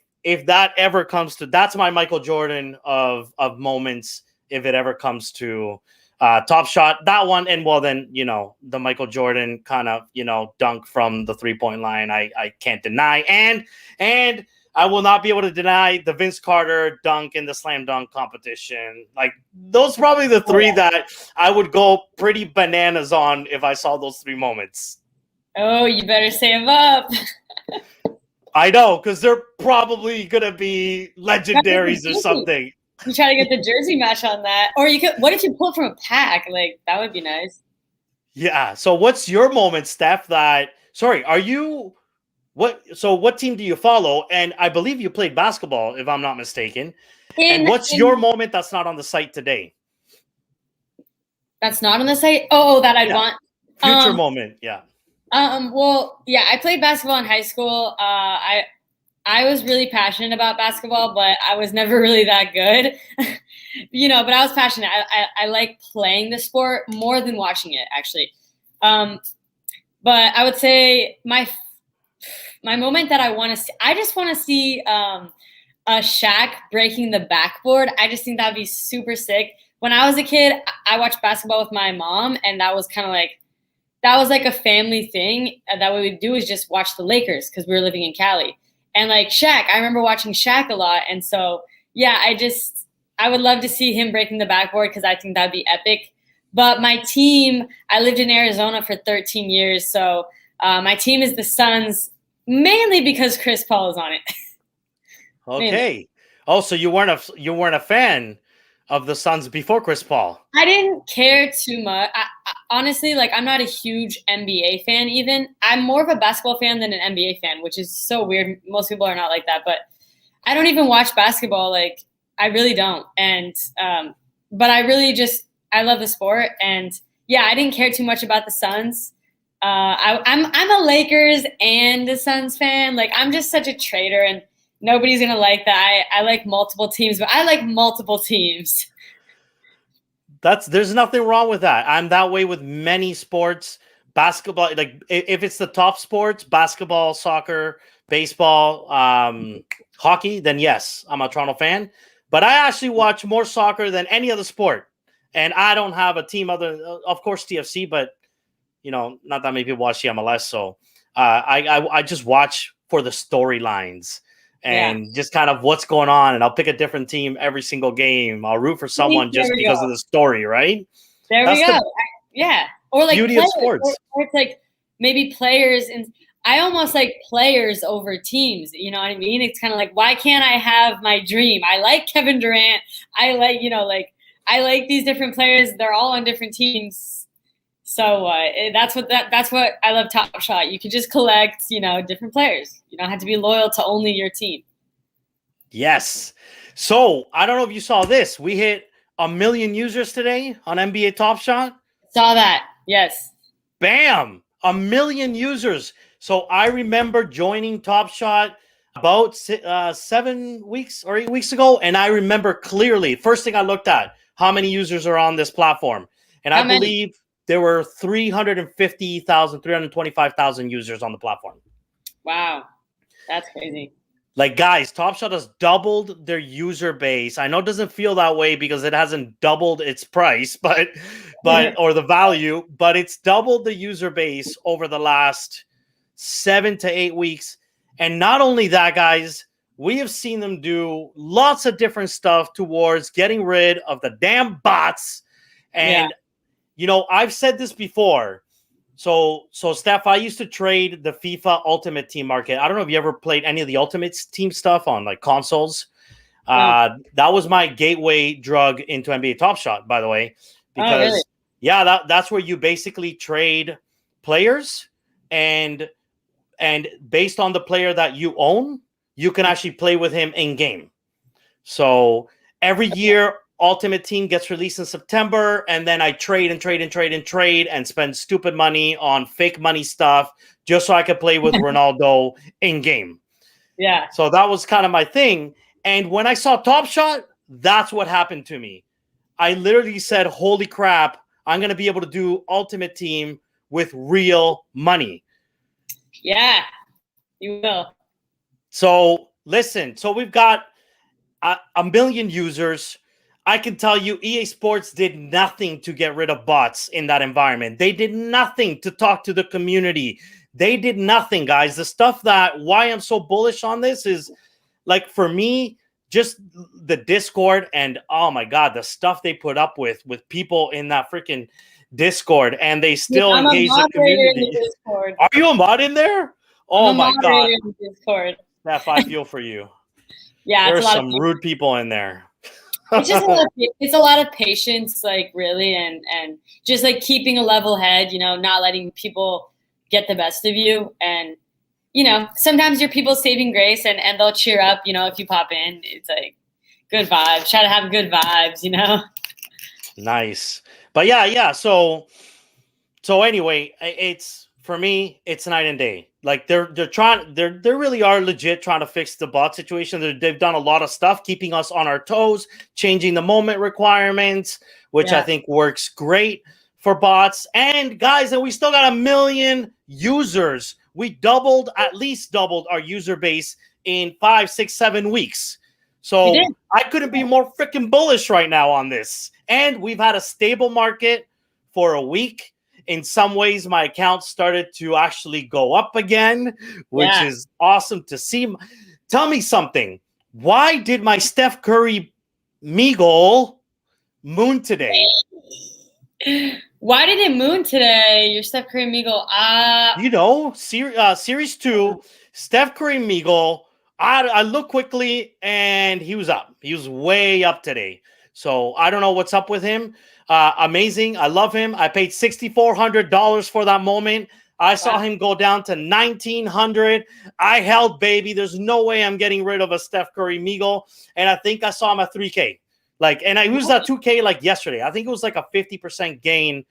that ever comes to, that's my Michael Jordan of moments. If it ever comes to Top Shot, that one, and well, then the Michael Jordan kind of dunk from the 3-point line. I can't deny, and I will not be able to deny the Vince Carter dunk in the slam dunk competition. Like those, probably the 3 that I would go pretty bananas on if I saw those 3 moments. Oh, you better save up. I know, because they're probably gonna be legendaries or something. You try to get the jersey match on that, or you could. What if you pull from a pack? Like that would be nice. Yeah. So, what's your moment, Steph? Are you? What team do you follow? And I believe you played basketball, if I'm not mistaken. And what's your moment that's not on the site today? That's not on the site? Oh, that I'd want. Future moment, yeah. Well, yeah, I played basketball in high school. I was really passionate about basketball, but I was never really that good. But I was passionate. I like playing the sport more than watching it, actually. But I would say my moment that I want to see, I just want to see a Shaq breaking the backboard. I just think that'd be super sick. When I was a kid, I watched basketball with my mom, and that was kind of like, a family thing that we would do, is just watch the Lakers because we were living in Cali. And like Shaq, I remember watching Shaq a lot. And so, yeah, I would love to see him breaking the backboard because I think that'd be epic. But my team, I lived in Arizona for 13 years. So my team is the Suns, mainly because Chris Paul is on it. Okay. Oh, so you weren't a fan of the Suns before Chris Paul? I didn't care too much. Honestly, I'm not a huge NBA fan even. I'm more of a basketball fan than an NBA fan, which is so weird. Most people are not like that. But I don't even watch basketball. I really don't. And but I really I love the sport. And, yeah, I didn't care too much about the Suns. I'm a Lakers and a Suns fan. I'm just such a traitor, and nobody's going to like that. I like multiple teams, but I like multiple teams. There's nothing wrong with that. I'm that way with many sports. Basketball, if it's the top sports, basketball, soccer, baseball, hockey, then yes, I'm a Toronto fan. But I actually watch more soccer than any other sport. And I don't have a team of course, TFC, but, not that many people watch the MLS. So I just watch for the storylines. And just kind of what's going on. And I'll pick a different team every single game. I'll root for someone just because of the story, right? There we go. Yeah. Or beauty of sports. Or it's maybe players, and I almost like players over teams. You know what I mean? It's kind of like, why can't I have my dream? I like Kevin Durant. I like, I like these different players. They're all on different teams. So that's what I love Top Shot. You can just collect, different players. You don't have to be loyal to only your team. Yes. So I don't know if you saw this. We hit 1 million users today on NBA Top Shot. Saw that. Yes. Bam. 1 million users. So I remember joining Top Shot about 7 weeks or 8 weeks ago. And I remember clearly, first thing I looked at, how many users are on this platform. And I believe there were 350,000, 325,000 users on the platform. Wow. That's crazy. Like, guys, Top Shot has doubled their user base. I know it doesn't feel that way because it hasn't doubled its price, but or the value, but it's doubled the user base over the last 7 to 8 weeks. And not only that, guys, we have seen them do lots of different stuff towards getting rid of the damn bots. And, I've said this before. So Steph, I used to trade the FIFA Ultimate Team market. I don't know if you ever played any of the Ultimate Team stuff on like consoles. That was my gateway drug into NBA Top Shot, by the way, because that's where you basically trade players, and based on the player that you own, you can actually play with him in game. So every year, Ultimate Team gets released in September, and then I trade and spend stupid money on fake money stuff just so I could play with Ronaldo in game. Yeah. So that was kind of my thing. And when I saw Top Shot, that's what happened to me. I literally said, holy crap, I'm going to be able to do Ultimate Team with real money. Yeah, you will. So listen, so we've got 1 million users. I can tell you EA Sports did nothing to get rid of bots in that environment. They did nothing to talk to the community. They did nothing, guys. The stuff why I'm so bullish on this is, like, for me, just the Discord and, oh my God, the stuff they put up with people in that freaking Discord, and they still engage the community. Are you a mod in there? Oh my God. In Discord. Steph, I feel for you. Yeah, there's some rude people in there. It's just a lot of patience, like, really, and just like keeping a level head, not letting people get the best of you. And, sometimes your people saving grace, and they'll cheer up, if you pop in. It's like good vibes. Try to have good vibes, Nice. But yeah. So anyway, it's, for me, it's night and day. Like, they really are legit trying to fix the bot situation. They've done a lot of stuff, keeping us on our toes, changing the moment requirements, which I think works great for bots. And guys, and we still got 1 million users. We at least doubled our user base in 5, 6, 7 weeks. So I couldn't be more freaking bullish right now on this. And we've had a stable market for a week. In some ways, my account started to actually go up again, which is awesome to see. Tell me something. Why did my Steph Curry Mgle moon today? Why did it moon today? Your Steph Curry Mgle. Series 2, Steph Curry Mgle. I looked quickly, and he was up. He was way up today. So I don't know what's up with him. Amazing. I love him. I paid $6,400 for that moment. I saw him go down to $1,900. I held, baby. There's no way I'm getting rid of a Steph Curry Mgle. And I think I saw him at 3K. And I used that 2K like yesterday. I think it was like a 50% gain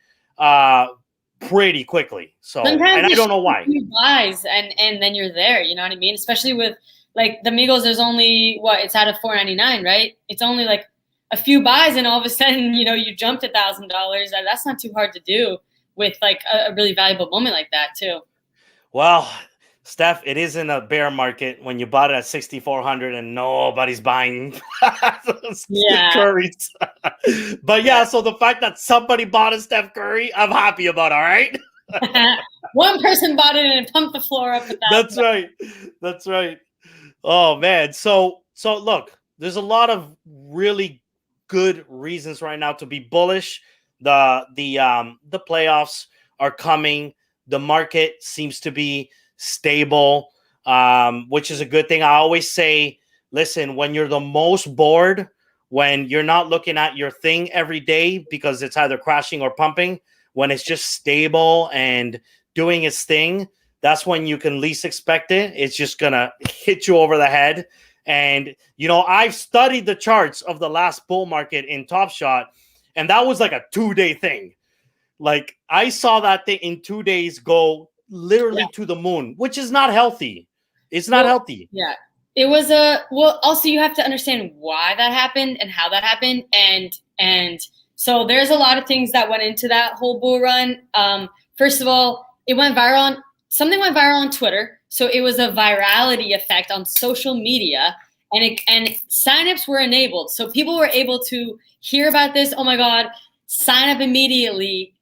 pretty quickly. So, sometimes, and I don't know why. Buys and then you're there. You know what I mean? Especially with like the Migos, there's only it's out of $4.99, right? It's only like a few buys, and all of a sudden, you jumped $1,000. That's not too hard to do with like a really valuable moment like that too. Well, Steph, it is in a bear market when you bought it at 6,400 and nobody's buying Curry's. But yeah, so the fact that somebody bought a Steph Curry, I'm happy about. All right. One person bought it and it pumped the floor up. That's right. That's right. Oh man. So look, there's a lot of really good reasons right now to be bullish. The playoffs are coming. the market seems to be stable, which is a good thing. I always say, listen, when you're the most bored, when you're not looking at your thing every day because it's either crashing or pumping, when it's just stable and doing its thing, that's when you can least expect it. It's just going to hit you over the head. And, you know, I've studied the charts of the last bull market in Top Shot, and that was like a 2-day thing. Like, I saw that thing in 2 days go literally to the moon, which is not healthy. It's not healthy. Yeah. It was also you have to understand why that happened and how that happened. And so there's a lot of things that went into that whole bull run. First of all, something went viral on Twitter. So it was a virality effect on social media, and signups were enabled. So people were able to hear about this. Oh my God, sign up immediately.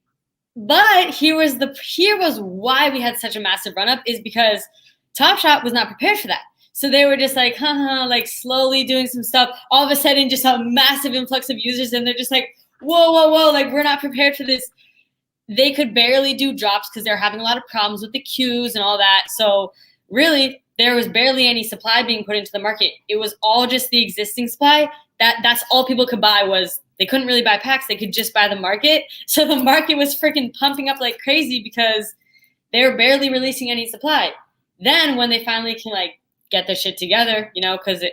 But here was why we had such a massive run up, is because Top Shot was not prepared for that. So they were just like, like slowly doing some stuff. All of a sudden, just a massive influx of users, and they're just like, whoa, like, we're not prepared for this. They could barely do drops because they're having a lot of problems with the queues and all that. So really, there was barely any supply being put into the market. It was all just the existing supply. That's all people could buy. Was they couldn't really buy packs. They could just buy the market. So the market was freaking pumping up like crazy because they were barely releasing any supply. Then when they finally can like get their shit together, you know, because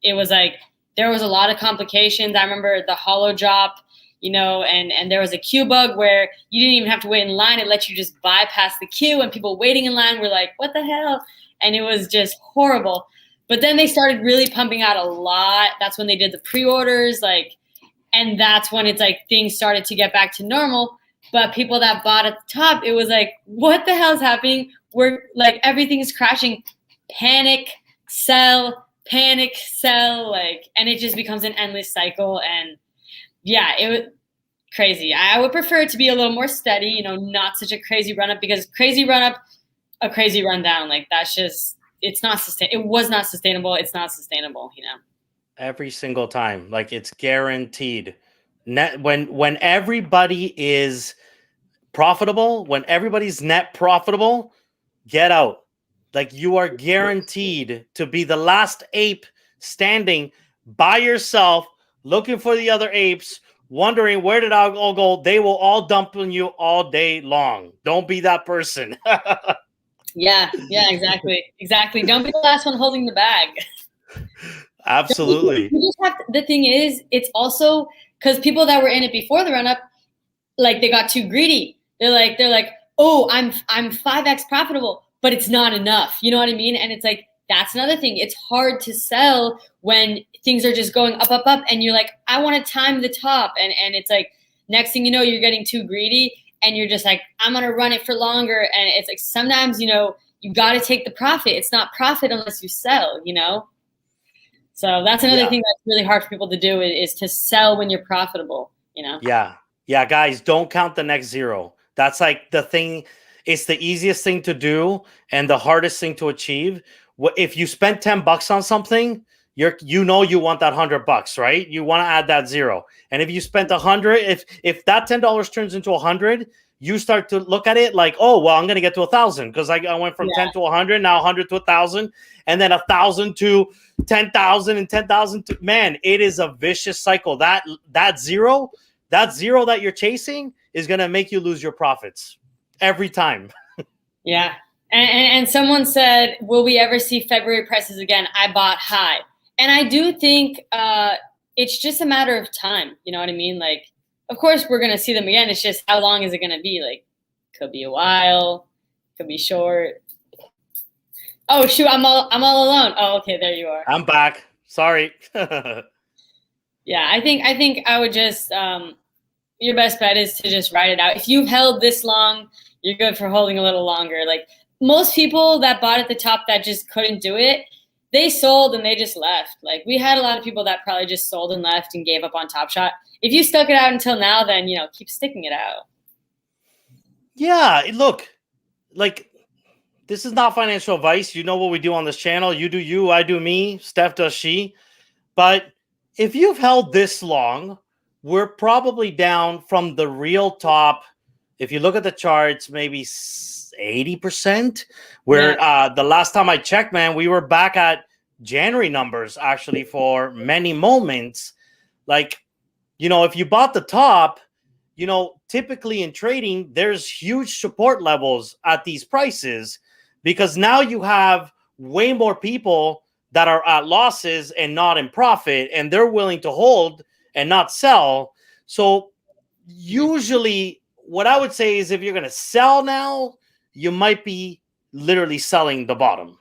it was like there was a lot of complications. I remember the holo drop, you know, and there was a queue bug where you didn't even have to wait in line. It let you just bypass the queue, and people waiting in line were like, what the hell? And it was just horrible. But then they started really pumping out a lot. That's when they did the pre-orders, like, and that's when it's like things started to get back to normal. But people that bought at the top, it was like, what the hell is happening? We're like, everything's crashing. Panic, sell, like, and it just becomes an endless cycle. And yeah, it was crazy. I would prefer it to be a little more steady, you know, not such a crazy run up, because crazy run up, a crazy run down, like that's just, it's not it was not sustainable. It's not sustainable, you know. Every single time, like, it's guaranteed. When everybody is profitable, when everybody's net profitable, get out. Like, you are guaranteed to be the last ape standing by yourself, looking for the other apes, wondering where did I all go. They will all dump on you all day long. Don't be that person. Yeah, exactly. Don't be the last one holding the bag. Absolutely. You just have to, the thing is, it's also because people that were in it before the run up, like, they got too greedy. They're like, oh, I'm 5x profitable, but it's not enough. You know what I mean? And it's like, that's another thing. It's hard to sell when things are just going up, and you're like, I want to time the top, and it's like, next thing you know, you're getting too greedy, and you're just like, I'm gonna run it for longer. And it's like, sometimes, you know, you got to take the profit. It's not profit unless you sell, you know. So that's another thing that's really hard for people to do, is to sell when you're profitable, you know? Yeah, guys, don't count the next zero. That's like the thing. It's the easiest thing to do and the hardest thing to achieve. If you spend $10 on something, you want that $100, right? You want to add that zero. And if you spent 100, if that $10 turns into 100, you start to look at it like, oh, well, I'm going to get to 1,000 because I went from 10 to 100, now 100 to 1,000, and then 1,000 to 10,000 and 10,000 to, man, it is a vicious cycle. That zero that you're chasing is going to make you lose your profits every time. Yeah. And someone said, will we ever see February prices again? I bought high. And I do think it's just a matter of time. You know what I mean? Like, of course, we're going to see them again. It's just, how long is it going to be? Like, could be a while, could be short. Oh, shoot, I'm all alone. Oh, okay, there you are. I'm back. Sorry. Yeah, I think I would just, your best bet is to just ride it out. If you've held this long, you're good for holding a little longer. Like, most people that bought at the top that just couldn't do it, they sold and they just left. Like, we had a lot of people that probably just sold and left and gave up on Top Shot. If you stuck it out until now, then, you know, keep sticking it out. Yeah, look, like, this is not financial advice. You know what we do on this channel. You do you, I do me, Steph does she. But if you've held this long, we're probably down from the real top. If you look at the charts, maybe 80%. Where the last time I checked, man, we were back at January numbers actually for many moments. Like, if you bought the top, typically in trading, there's huge support levels at these prices because now you have way more people that are at losses and not in profit, and they're willing to hold and not sell. So usually what I would say is if you're going to sell now, you might be literally selling the bottom.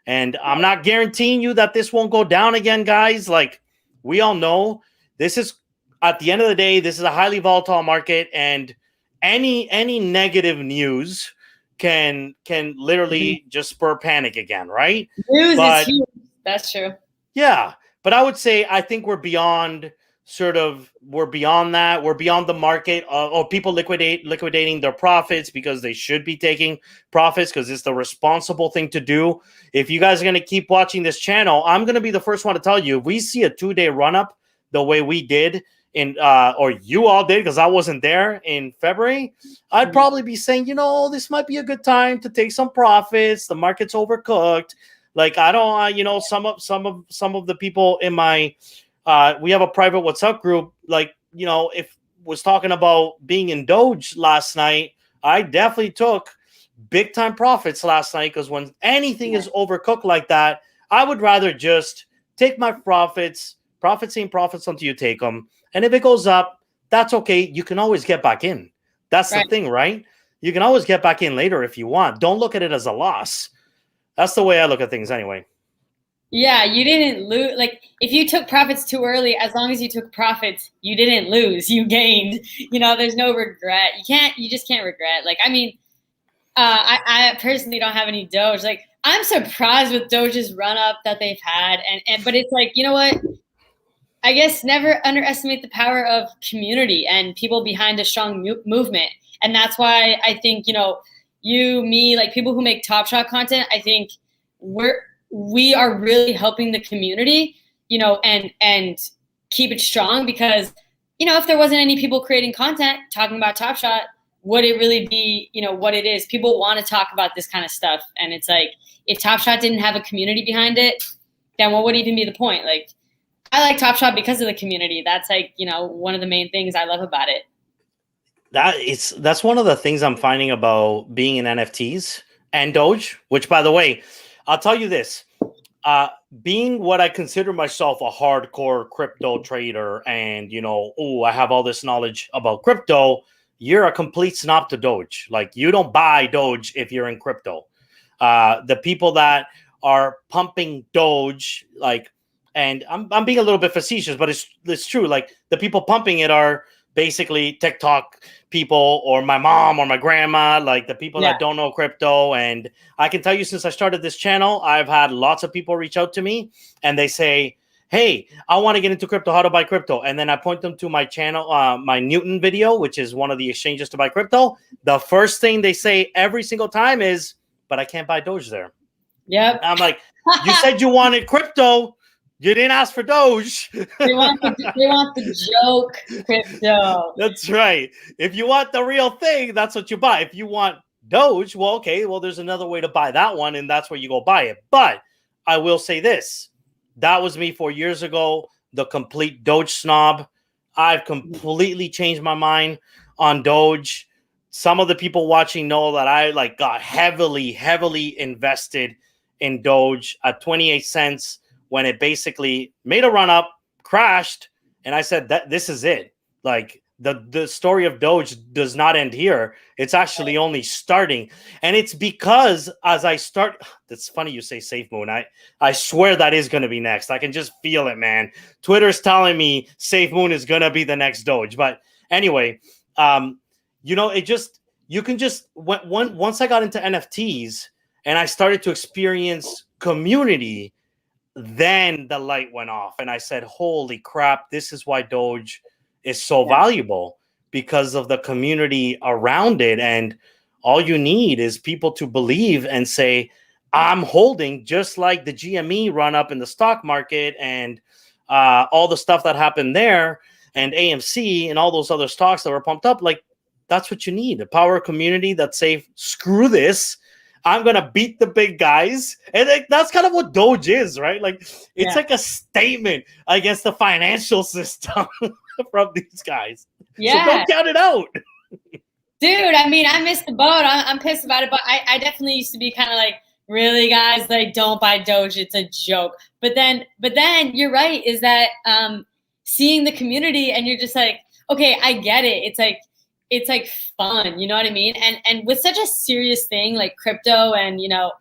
And I'm not guaranteeing you that this won't go down again, guys. Like, we all know this is, at the end of the day, this is a highly volatile market, and any negative news can literally just spur panic again, right? News is huge. That's true. Yeah, but I would say I think we're beyond that. We're beyond the market or people liquidating their profits because they should be taking profits because it's the responsible thing to do. If you guys are going to keep watching this channel, I'm going to be the first one to tell you, if we see a 2-day run up the way we did or you all did, because I wasn't there in February, I'd probably be saying, this might be a good time to take some profits. The market's overcooked. Like, I don't, some of the people in my, we have a private WhatsApp group. Like, if was talking about being in Doge last night, I definitely took big time profits last night because when anything is overcooked like that, I would rather just take my profits ain't profits until you take them. And if it goes up, that's okay. You can always get back in. That's the thing, right? You can always get back in later if you want. Don't look at it as a loss. That's the way I look at things anyway. Yeah, you didn't lose. Like, if you took profits too early, as long as you took profits, you didn't lose. You gained. There's no regret. You just can't regret. Like, I mean, I personally don't have any Doge. Like, I'm surprised with Doge's run up that they've had. But it's like, you know what? I guess never underestimate the power of community and people behind a strong movement. And that's why I think, you, me, like people who make Top Shot content, I think we are really helping the community, and keep it strong because, if there wasn't any people creating content talking about Top Shot, would it really be, what it is? People want to talk about this kind of stuff. And it's like, if Top Shot didn't have a community behind it, then what would even be the point? Like, I like Top Shot because of the community. That's like, one of the main things I love about it. That's one of the things I'm finding about being in NFTs and Doge, which, by the way, I'll tell you this, being what I consider myself a hardcore crypto trader and, I have all this knowledge about crypto, you're a complete snob to Doge. Like, you don't buy Doge if you're in crypto. The people that are pumping Doge, like, and I'm being a little bit facetious, but it's true. Like, the people pumping it are basically TikTok people or my mom or my grandma, like the people that don't know crypto. And I can tell you, since I started this channel, I've had lots of people reach out to me and they say, hey, I want to get into crypto, how to buy crypto. And then I point them to my channel, my Newton video, which is one of the exchanges to buy crypto. The first thing they say every single time is, but I can't buy Doge there. Yep. I'm like, you said you wanted crypto. You didn't ask for Doge. They want the joke crypto. That's right. If you want the real thing, that's what you buy. If you want Doge, well, okay, well, there's another way to buy that one, and that's where you go buy it. But I will say this. That was me 4 years ago, the complete Doge snob. I've completely changed my mind on Doge. Some of the people watching know that I got heavily invested in Doge at 28 cents. When it basically made a run up, crashed, and I said that this is it. Like, the story of Doge does not end here. It's actually only starting. And it's because as I start, it's funny you say Safe Moon. I swear that is going to be next. I can just feel it, man. Twitter's telling me Safe Moon is going to be the next Doge. But anyway, you can just, once I got into NFTs and I started to experience community, then the light went off and I said, holy crap, this is why Doge is so valuable, because of the community around it. And all you need is people to believe and say, I'm holding, just like the GME run up in the stock market and all the stuff that happened there, and AMC and all those other stocks that were pumped up. Like, that's what you need. A power community that's safe. Screw this. I'm going to beat the big guys. And that's kind of what Doge is, right? Like, it's like a statement against the financial system from these guys. Yeah. So don't count it out. Dude, I mean, I missed the boat. I'm pissed about it, but I definitely used to be kind of like, really, guys, like, don't buy Doge. It's a joke. But then you're right, is that seeing the community and you're just like, okay, I get it. It's like fun, you know what I mean? And with such a serious thing like crypto and, you know,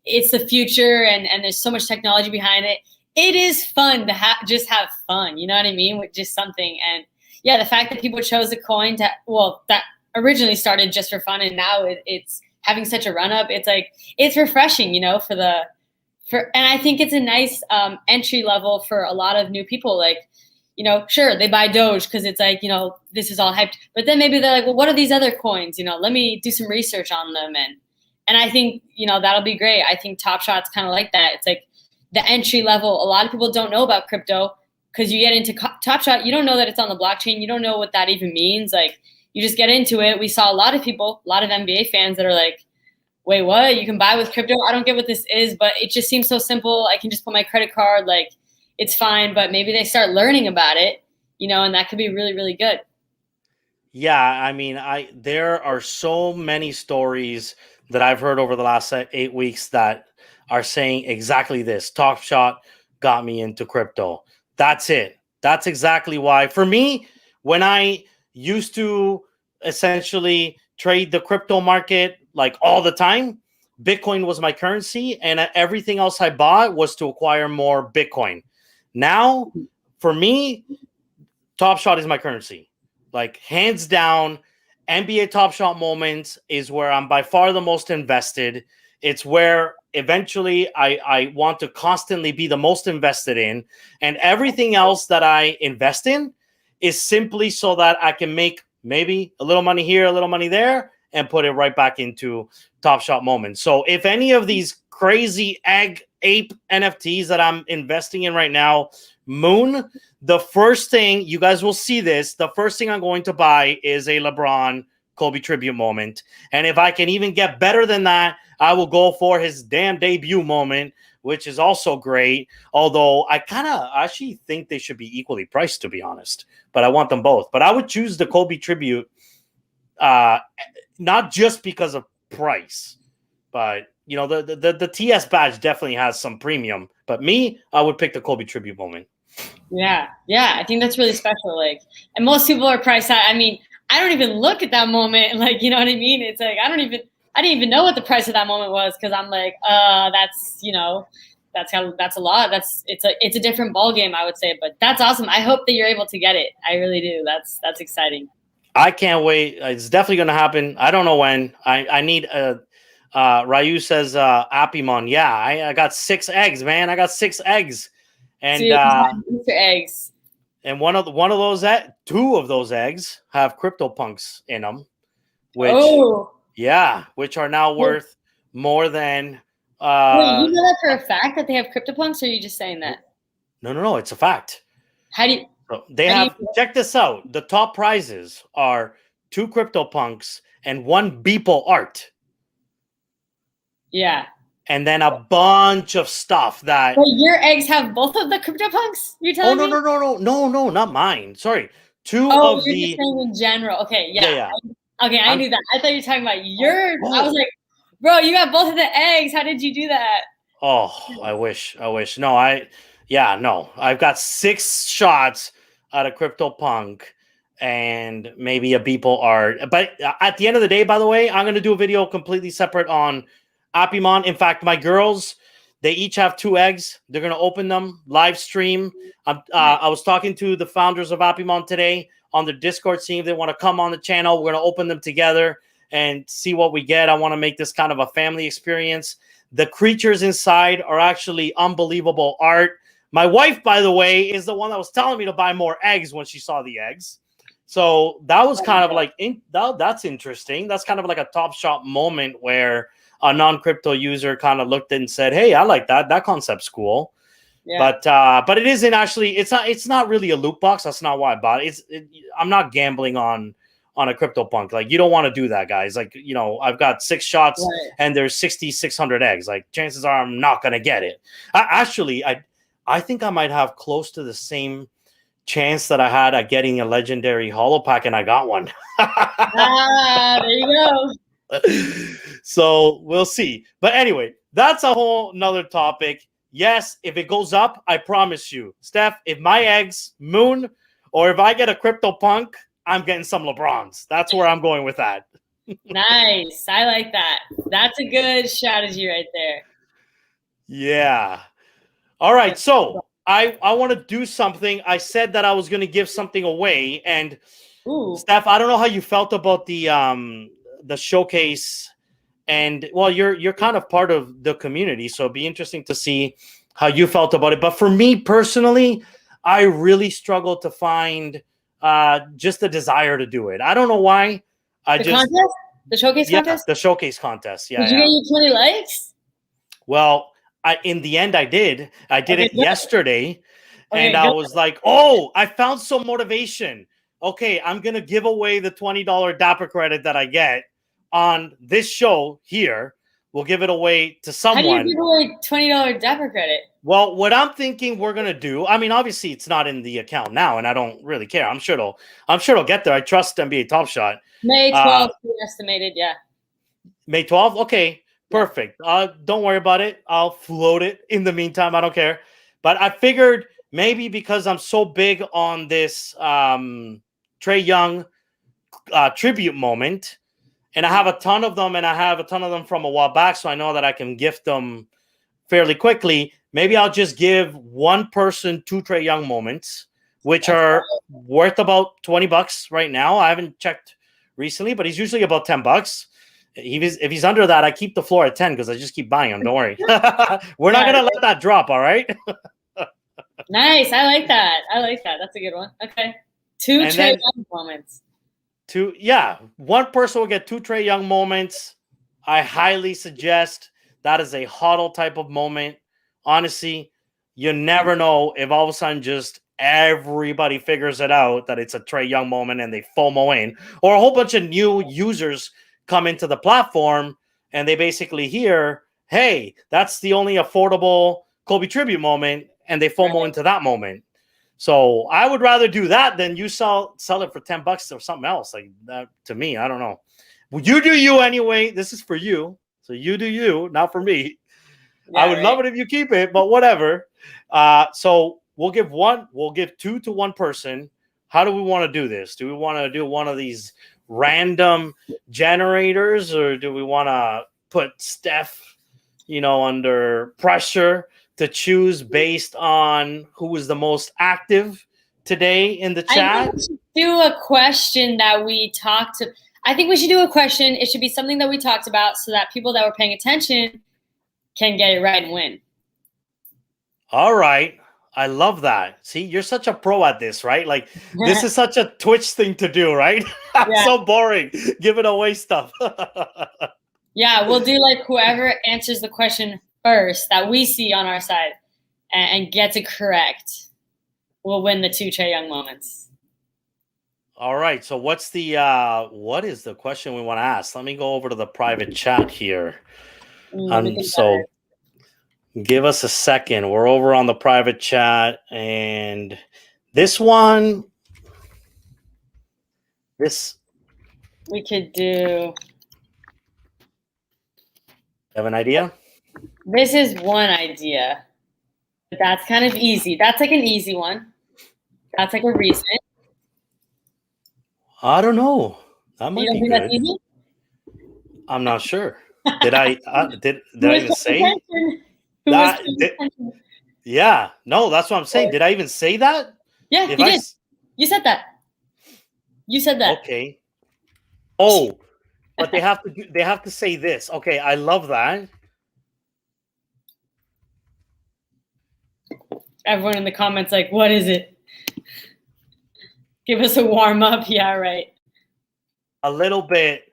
it's the future and there's so much technology behind it. It is fun to just have fun, you know what I mean? With just something. And yeah, the fact that people chose a coin that originally started just for fun and now it's having such a run up, it's like, it's refreshing, you know, and I think it's a nice entry level for a lot of new people. Like, you know, sure, they buy Doge because it's like, you know, this is all hyped, but then maybe they're like, well, what are these other coins? You know, let me do some research on them. And I think, you know, that'll be great. I think Top Shot's kind of like that. It's like the entry level. A lot of people don't know about crypto because you get into Top Shot, you don't know that it's on the blockchain. You don't know what that even means. Like, you just get into it. We saw a lot of people, a lot of NBA fans that are like, wait, what? You can buy with crypto? I don't get what this is, but it just seems so simple. I can just put my credit card, like, it's fine. But maybe they start learning about it, you know, and that could be really, really good. Yeah, I mean, there are so many stories that I've heard over the last 8 weeks that are saying exactly this. Top Shot got me into crypto. That's it. That's exactly why. For me, when I used to essentially trade the crypto market like all the time, Bitcoin was my currency, and everything else I bought was to acquire more Bitcoin. Now, for me, Top Shot is my currency. Like, hands down, NBA Top Shot moments is where I'm by far the most invested. It's where eventually I want to constantly be the most invested in. And everything else that I invest in is simply so that I can make maybe a little money here, a little money there, and put it right back into Top Shot moments. So if any of these crazy ape NFTs that I'm investing in right now, Moon, the first thing, you guys will see this, the first thing I'm going to buy is a LeBron Kobe tribute moment. And if I can even get better than that, I will go for his damn debut moment, which is also great. Although I kind of actually think they should be equally priced, to be honest. But I want them both. But I would choose the Kobe tribute, not just because of price, but you know, the TS badge definitely has some premium. But me, I would pick the Kobe tribute moment. Yeah, I think that's really special. Like, and most people are priced out. I mean, I don't even look at that moment. Like, you know what I mean? It's like I didn't even know what the price of that moment was because I'm like, that's, you know, that's a lot. It's a different ball game, I would say. But that's awesome. I hope that you're able to get it. I really do. That's exciting. I can't wait. It's definitely going to happen. I don't know when. I need Ryu says Apimon. Yeah, I got 6 eggs, man. I got 6 eggs. And dude, Easter eggs. And one of those, 2 of those eggs have CryptoPunks in them, which which are now worth more than. Wait, you know that for a fact that they have CryptoPunks, or are you just saying that? No, it's a fact. How do you? So they have. Check this out. The top prizes are 2 CryptoPunks and 1 Beeple art. Yeah. And then a bunch of stuff that. But your eggs have both of the CryptoPunks? You're telling me? No, not mine. Sorry, 2 of of you're the. Just saying in general. Okay, Yeah. Okay, I knew that. I thought you were talking about yours. I was like, bro, you got both of the eggs. How did you do that? Oh, I wish. No, I've got 6 shots out of CryptoPunk and maybe a Beeple art. But at the end of the day, by the way, I'm going to do a video completely separate on Apimon. In fact, my girls, they each have 2 eggs. They're going to open them, live stream. I was talking to the founders of Apimon today on their Discord, seeing if they want to come on the channel. We're going to open them together and see what we get. I want to make this kind of a family experience. The creatures inside are actually unbelievable art. My wife, by the way, is the one that was telling me to buy more eggs when she saw the eggs. So that was kind of like, that's interesting. That's kind of like a Top Shot moment where a non-crypto user kind of looked and said, hey, I like that. That concept's cool. Yeah. But it isn't actually, it's not really a loot box. That's not why I bought it. I'm not gambling on on a CryptoPunk. Like, you don't want to do that, guys. Like, you know, I've got 6 shots Right. and there's 6,600 eggs. Like, chances are I'm not gonna get it. I think I might have close to the same chance that I had at getting a legendary holo pack, and I got one. There you go. So we'll see. But anyway, that's a whole nother topic. Yes, if it goes up, I promise you, Steph, if my eggs moon or if I get a CryptoPunk, I'm getting some LeBrons. That's where I'm going with that. Nice. I like that. That's a good strategy right there. Yeah. All right. So I want to do something. I said that I was going to give something away. And Ooh. Steph, I don't know how you felt about the showcase. And well, you're kind of part of the community, so it'd be interesting to see how you felt about it. But for me personally, I really struggled to find just the desire to do it. I don't know why. Contest? The showcase contest? The showcase contest. Yeah. Did you get your 20 likes? Well, in the end, I did. I did it yesterday, and I was like, "Oh, I found some motivation. Okay, I'm gonna give away the $20 Dapper credit that I get on this show here. We'll give it away to someone." How do you give away $20 Dapper credit? Well, what I'm thinking we're gonna do, I mean, obviously it's not in the account now, and I don't really care. I'm sure it'll get there. I trust NBA Top Shot. May 12th estimated, yeah. May 12th? Okay, perfect. Don't worry about it. I'll float it in the meantime. I don't care. But I figured maybe because I'm so big on this Trae Young tribute moment, and I have a ton of them, and I have a ton of them from a while back, so I know that I can gift them fairly quickly. Maybe I'll just give one person 2 Trae Young moments, which are worth about $20 right now. I haven't checked recently, but he's usually about $10. If he's under that, I keep the floor at 10 because I just keep buying them. Don't worry. We're not gonna let that drop. All right. Nice. I like that. That's a good one. Okay. 2 Trae Young moments. One person will get 2 Trae Young moments. I highly suggest that is a HODL type of moment. Honestly, you never know if all of a sudden just everybody figures it out that it's a Trae Young moment and they FOMO in, or a whole bunch of new users come into the platform and they basically hear, hey, that's the only affordable Kobe tribute moment, and they FOMO into that moment. So I would rather do that than you sell it for $10 or something else like that. To me, I don't know. Well, you do you anyway. This is for you, so you do you, not for me. I would love it if you keep it, but whatever. So we'll give 2 to one person. How do we want to do this? Do we want to do one of these random generators, or do we want to put Steph, under pressure to choose based on who was the most active today in the chat? I think we should do a question that we talked to. I think we should do a question. It should be something that we talked about so that people that were paying attention can get it right and win. All right. I love that. See, you're such a pro at this, right? Like, this is such a Twitch thing to do, right? So boring, giving away stuff. Yeah, we'll do like whoever answers the question first that we see on our side and gets it correct will win the 2 Trae Young moments. All right. So what is the question we want to ask? Let me go over to the private chat here. So give us a second. We're over on the private chat, and this we could do. Have an idea? This is one idea. But that's kind of easy. That's like an easy one. That's like a recent. I don't know. That might be good. That's easy? I'm not sure. Did I did I even say that? Yeah, no, that's what I'm saying. Did I even say that? Yeah, you did. You said that. You said that. Okay. Oh, but they have to say this. Okay, I love that. Everyone in the comments like, what is it? Give us a warm up. Yeah, right. A little bit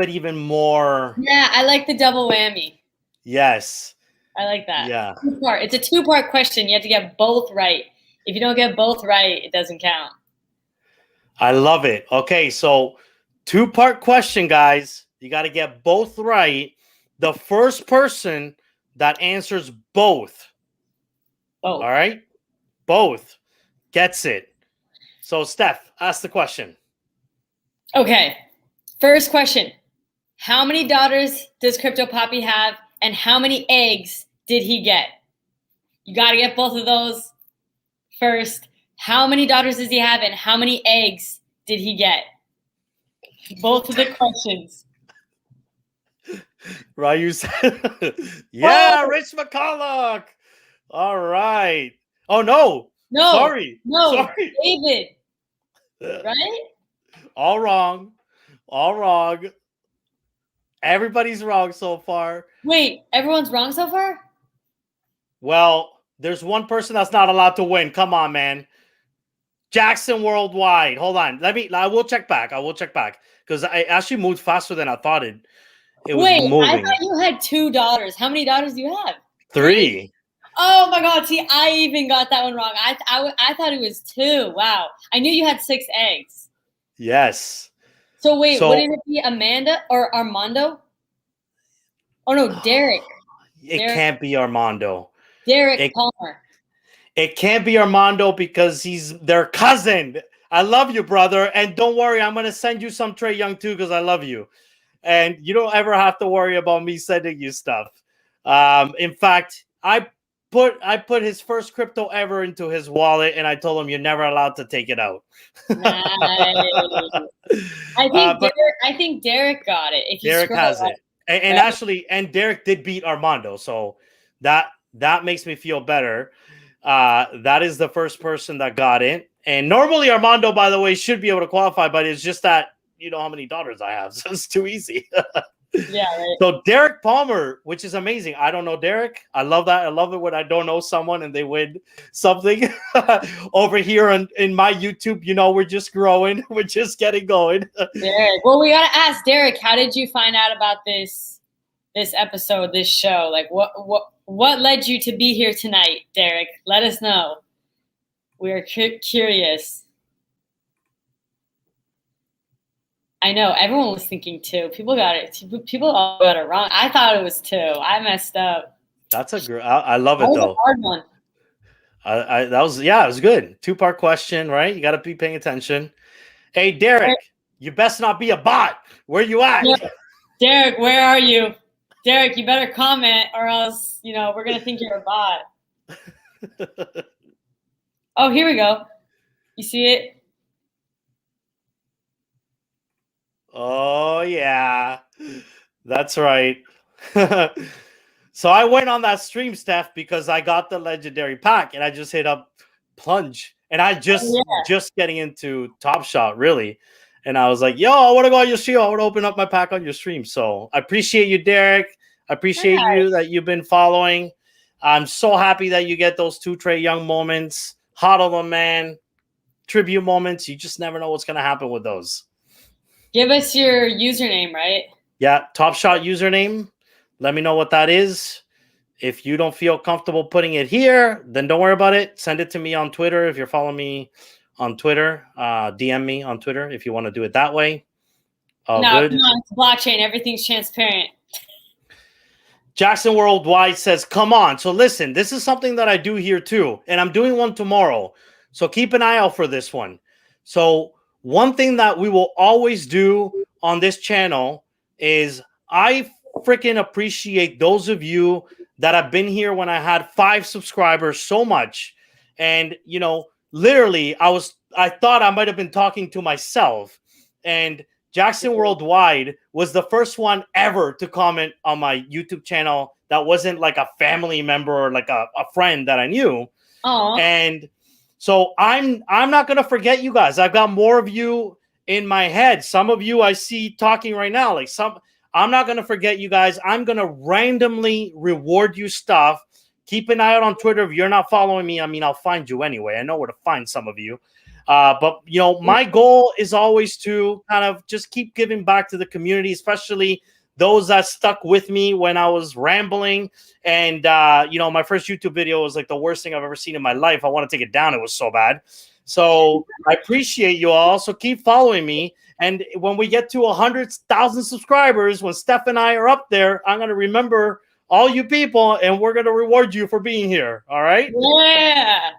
even more. Yeah, I like the double whammy. Yes. I like that. Yeah. It's a 2-part question. You have to get both right. If you don't get both right, it doesn't count. I love it. Okay, so two-part question, guys. You got to get both right. The first person that answers both, Oh, all right, both gets it. So, Steph, ask the question. okay. First question. How many daughters does Crypto Poppy have, and how many eggs did he get? You got to get both of those first. How many daughters does he have, and how many eggs did he get? Both of the questions. Ryu said, yeah, Rich McCulloch. All right. Oh, no. No, Sorry. David. Right? All wrong. All wrong. Everybody's wrong so far. Wait, everyone's wrong so far? Well, there's one person that's not allowed to win. Come on, man. Jackson Worldwide. Hold on. I will check back. Because I actually moved faster than I thought it was Wait, moving. I thought you had 2 daughters. How many daughters do you have? 3. Oh my God! See, I even got that one wrong. I thought it was 2. Wow, I knew you had 6 eggs. Yes. So wait, wouldn't it be Amanda or Armando? Oh no, Derek. It can't be Armando. Derek Palmer. It can't be Armando because he's their cousin. I love you, brother, and don't worry, I'm gonna send you some Trae Young too because I love you, and you don't ever have to worry about me sending you stuff. In fact, I put his first crypto ever into his wallet, and I told him you're never allowed to take it out. Nice. I think Derek got it. If Derek has it, and right? actually, Derek did beat Armando, so that makes me feel better. That is the first person that got it, and normally Armando, by the way, should be able to qualify, but it's just that you know how many daughters I have, so it's too easy. Yeah, right. So Derek Palmer, which is amazing. I don't know Derek. I love that. I love it when I don't know someone and they win something. Over here in my YouTube, you know, we're just growing. We're just getting going. Derek. Well, we gotta ask Derek. How did you find out about this episode, this show? Like, what led you to be here tonight, Derek? Let us know. We are curious. I know everyone was thinking 2. People got it. People all got it wrong. I thought it was 2. I messed up. That's a great. I love it that was though. A hard one. It was good. 2-part question, right? You got to be paying attention. Hey, Derek, you best not be a bot. Where you at? Yeah. Derek, where are you? Derek, you better comment, or else we're gonna think you're a bot. Oh, here we go. You see it? Oh, yeah. That's right. So I went on that stream, Steph, because I got the legendary pack and I just hit up plunge. And I just getting into Top Shot, really. And I was like, yo, I want to go on your stream. I want to open up my pack on your stream. So I appreciate you, Derek. I appreciate you that you've been following. I'm so happy that you get those 2 Trae Young moments. Huddle them, man. Tribute moments. You just never know what's going to happen with those. Give us your username, right? Yeah, Top Shot username. Let me know what that is. If you don't feel comfortable putting it here, then don't worry about it. Send it to me on Twitter. If you're following me on Twitter, DM me on Twitter if you want to do it that way. No, come on, it's blockchain. Everything's transparent. Jackson Worldwide says, come on. So listen, this is something that I do here too. And I'm doing one tomorrow. So keep an eye out for this one. So one thing that we will always do on this channel is I freaking appreciate those of you that have been here when I had 5 subscribers so much. And, literally I thought I might have been talking to myself. And Jackson Worldwide was the first one ever to comment on my YouTube channel that wasn't like a family member or like a friend that I knew. Aww. And so I'm not going to forget you guys. I've got more of you in my head. Some of you I see talking right now. I'm not going to forget you guys. I'm going to randomly reward you stuff. Keep an eye out on Twitter. If you're not following me, I'll find you anyway. I know where to find some of you. But my goal is always to kind of just keep giving back to the community, especially those that stuck with me when I was rambling. And, my first YouTube video was like the worst thing I've ever seen in my life. I want to take it down. It was so bad. So I appreciate you all. So keep following me. And when we get to 100,000 subscribers, when Steph and I are up there, I'm going to remember all you people, and we're going to reward you for being here. All right? Yeah.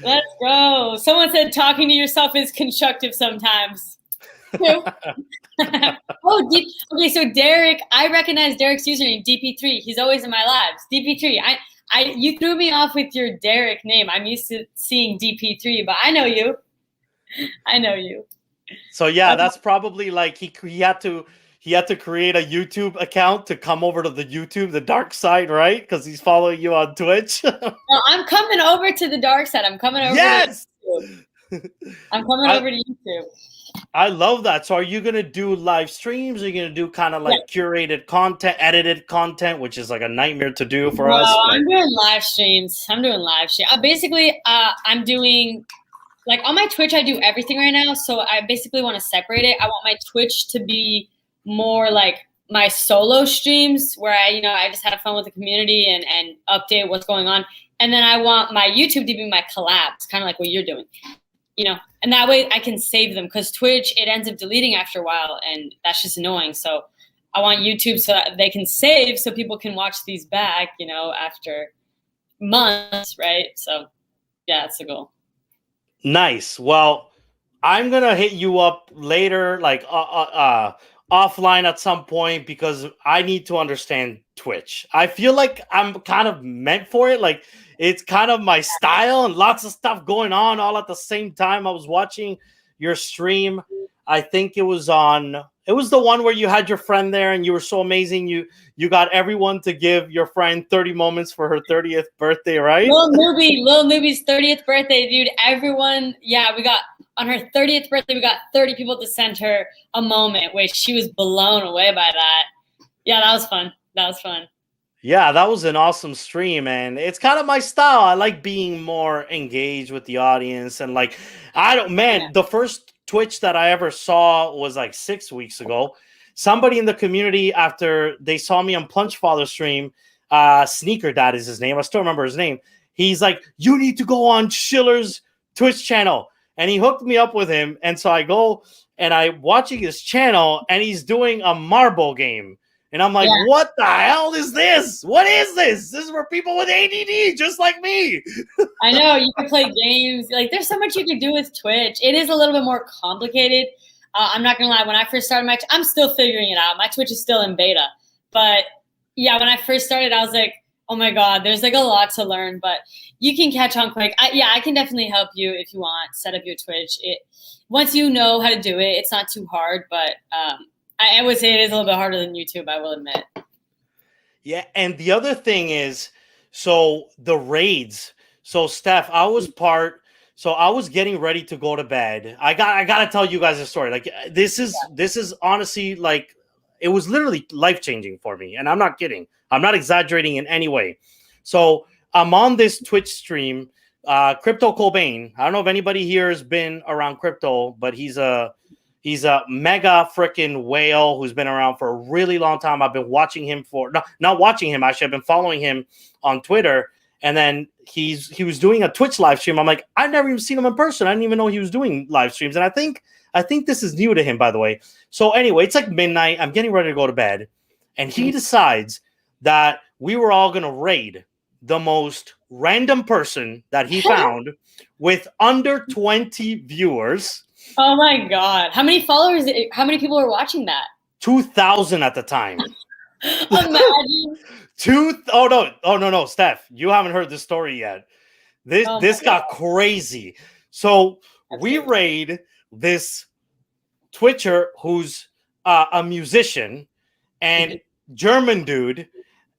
Let's go. Someone said talking to yourself is constructive sometimes. Okay, so Derek, I recognize Derek's username, DP3. He's always in my lives. DP3. You threw me off with your Derek name. I'm used to seeing DP3, but I know you. So yeah, that's probably like he had to create a YouTube account to come over to the dark side, right? Because he's following you on Twitch. No, I'm coming over to the dark side. I'm coming over. Yes. To YouTube. I'm coming over to YouTube. I love that. So are you going to do live streams? Are you going to do kind of like curated content, edited content, which is like a nightmare to do for us? No, I'm doing live streams. Basically, I'm doing, like, on my Twitch, I do everything right now. So I basically want to separate it. I want my Twitch to be more like my solo streams where I just have fun with the community and update what's going on. And then I want my YouTube to be my collabs, kind of like what you're doing. And that way I can save them, because Twitch, it ends up deleting after a while, and that's just annoying. So I want YouTube so that they can save, so people can watch these back, after months, right? So yeah, that's the goal. Nice. Well, I'm going to hit you up later, like offline at some point, because I need to understand Twitch. I feel like I'm kind of meant for it. Like, it's kind of my style, and lots of stuff going on all at the same time. I was watching your stream. I think it was the one where you had your friend there and you were so amazing. You got everyone to give your friend 30 moments for her 30th birthday, right? Lil Newbie's 30th birthday, dude. Everyone, we got on her 30th birthday, we got 30 people to send her a moment, which she was blown away by that. Yeah, that was fun. Yeah, that was an awesome stream, and it's kind of my style. I like being more engaged with the audience, and like, the first Twitch that I ever saw was like 6 weeks ago. Somebody in the community, after they saw me on Plunge Father stream, Sneaker Dad is his name. I still remember his name. He's like, you need to go on Schiller's Twitch channel. And he hooked me up with him. And so I go and I'm watching his channel, and he's doing a marble game. And I'm like, what the hell is this? What is this? This is for people with ADD, just like me. I know, you can play games. Like, there's so much you can do with Twitch. It is a little bit more complicated. I'm not going to lie. When I first started I'm still figuring it out. My Twitch is still in beta. But yeah, when I first started, I was like, oh my God, there's like a lot to learn. But you can catch on quick. I can definitely help you if you want. Set up your Twitch. Once you know how to do it, it's not too hard. But I would say it is a little bit harder than YouTube, I will admit. Yeah, and the other thing is, so the raids. So Steph, I was getting ready to go to bed. I gotta tell you guys a story. Like, this is honestly, like, it was literally life-changing for me. And I'm not kidding. I'm not exaggerating in any way. So I'm on this Twitch stream, Crypto Cobain. I don't know if anybody here has been around crypto, but he's a mega freaking whale who's been around for a really long time. I've been watching him not watching him. Actually, I've been following him on Twitter. And then he was doing a Twitch live stream. I'm like, I've never even seen him in person. I didn't even know he was doing live streams. And I think this is new to him, by the way. So anyway, it's like midnight. I'm getting ready to go to bed. And he decides that we were all going to raid the most random person that he found with under 20 viewers. Oh my God. How many followers, how many people were watching that? 2,000 at the time. Imagine. No, Steph, you haven't heard this story yet. This got crazy. So we raid this Twitcher who's a musician and German dude,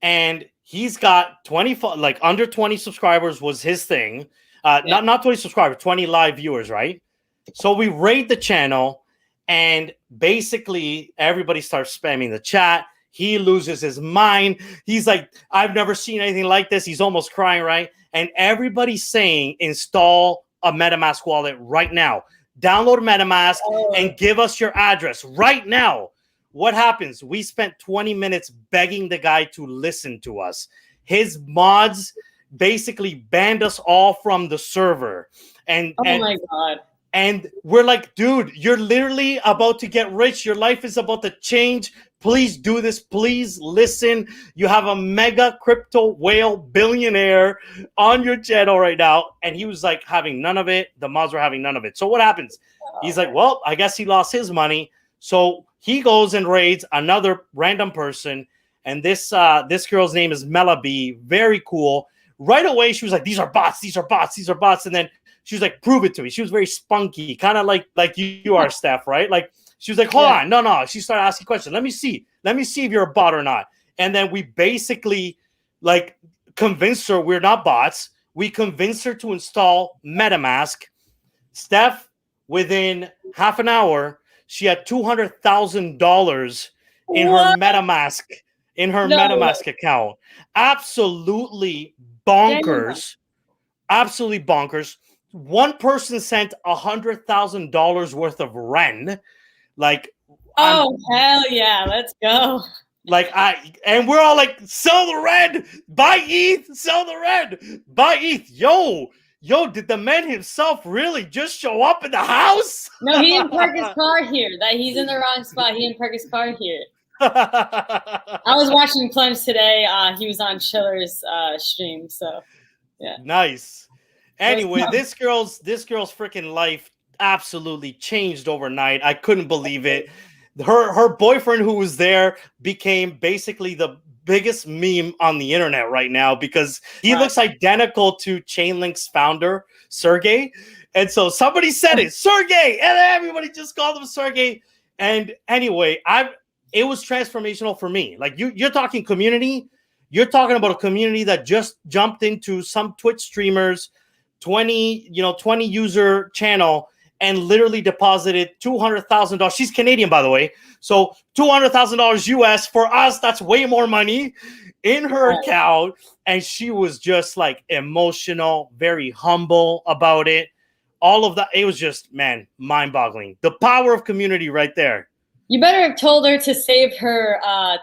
and he's got under 20 subscribers was his thing. Not 20 subscribers, 20 live viewers, right? So we raid the channel, and basically everybody starts spamming the chat. He loses his mind. He's like, I've never seen anything like this. He's almost crying, right? And everybody's saying, install a MetaMask wallet right now. Download MetaMask and give us your address right now. what happens? We spent 20 minutes begging the guy to listen to us. His mods basically banned us all from the server. And my God. And we're like, dude, you're literally about to get rich. Your life is about to change. Please do this. Please listen. You have a mega crypto whale billionaire on your channel right now. And he was like having none of it. The mods were having none of it. So what happens? He's like, well, I guess he lost his money. So he goes and raids another random person. And this girl's name is Mgle. Very cool. Right away, she was like, these are bots. These are bots. These are bots. And then she was like, prove it to me. She was very spunky, kind of like you are, Steph, right? Like she was like, hold on, no. She started asking questions. Let me see if you're a bot or not. And then we basically like convinced her we're not bots. We convinced her to install MetaMask. Steph, within half an hour, she had $200,000 in her MetaMask MetaMask account. Absolutely bonkers. Absolutely bonkers. One person sent $100,000 worth of Ren. Like, hell yeah, let's go. Like and we're all like, sell the Ren, buy ETH, sell the Ren, buy ETH. Yo, did the man himself really just show up in the house? No, he didn't park his car here. That he's in the wrong spot. He didn't park his car here. I was watching Clems today. He was on Chiller's stream, so yeah. Nice. Anyway, this girl's freaking life absolutely changed overnight. I couldn't believe it. Her boyfriend who was there became basically the biggest meme on the internet right now because he looks identical to Chainlink's founder, Sergey. And so somebody said it, Sergey, and everybody just called him Sergey. And anyway, it was transformational for me. Like you're talking community. You're talking about a community that just jumped into some Twitch streamers 20 user channel and literally deposited $200,000. She's Canadian, by the way. So $200,000 US. For us, that's way more money in her account. And she was just like emotional, very humble about it. All of that. It was just, man, mind-boggling. The power of community right there. You better have told her to save her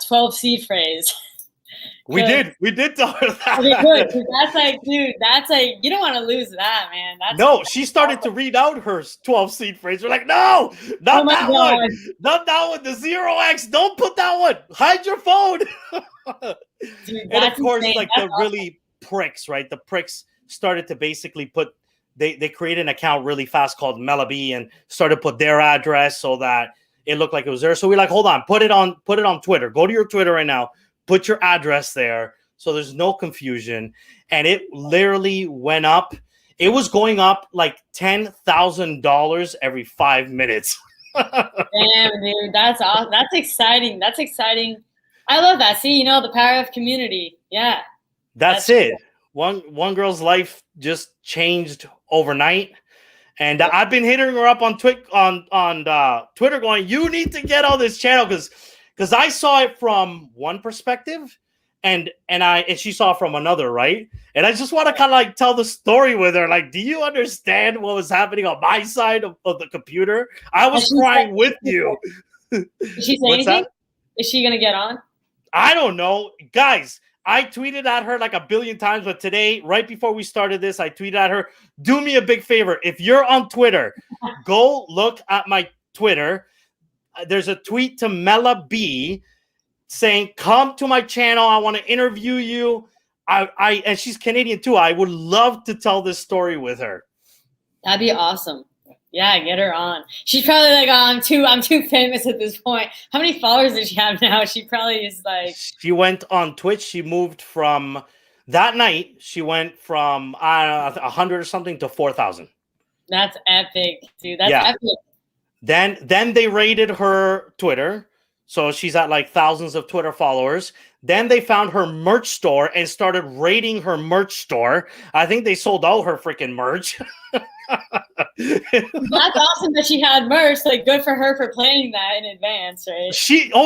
12 seed phrase. We did tell her that. Okay, good. That's like, dude, you don't want to lose that, man. No, she started to read out her 12 seed phrase. We're like, no, not that one. Not that one. The 0x. Don't put that one. Hide your phone. Dude, and of course, like the really pricks, right? The pricks started to basically put, they created an account really fast called Mgle and started to put their address so that it looked like it was there. So we're like, hold on, put it on Twitter. Go to your Twitter right now. Put your address there so there's no confusion. And it literally went up. It was going up like $10,000 every 5 minutes. Damn, dude. That's awesome. That's exciting. That's exciting. I love that. See, the power of community. Yeah. That's it. Cool. One girl's life just changed overnight. And I've been hitting her up on Twitter going, you need to get on this channel because I saw it from one perspective and she saw it from another, right? And I just want to kind of like tell the story with her. Like, do you understand what was happening on my side of the computer? I was crying with you. Did she say anything? That? Is she going to get on? I don't know. Guys, I tweeted at her like a billion times, but today, right before we started this, I tweeted at her, do me a big favor. If you're on Twitter, go look at my Twitter. There's a tweet to Mgle saying, come to my channel. I want to interview you. And she's Canadian too. I would love to tell this story with her. That'd be awesome. Yeah, get her on. She's probably like, I'm too famous at this point. How many followers does she have now? She probably is like. She went on Twitch. She moved from that night. She went from 100 or something to 4,000. That's epic, dude. That's epic. Then they raided her Twitter. So she's at like thousands of Twitter followers. Then they found her merch store and started raiding her merch store. I think they sold out her freaking merch. That's awesome that she had merch. Like, good for her for planning that in advance, right? She's got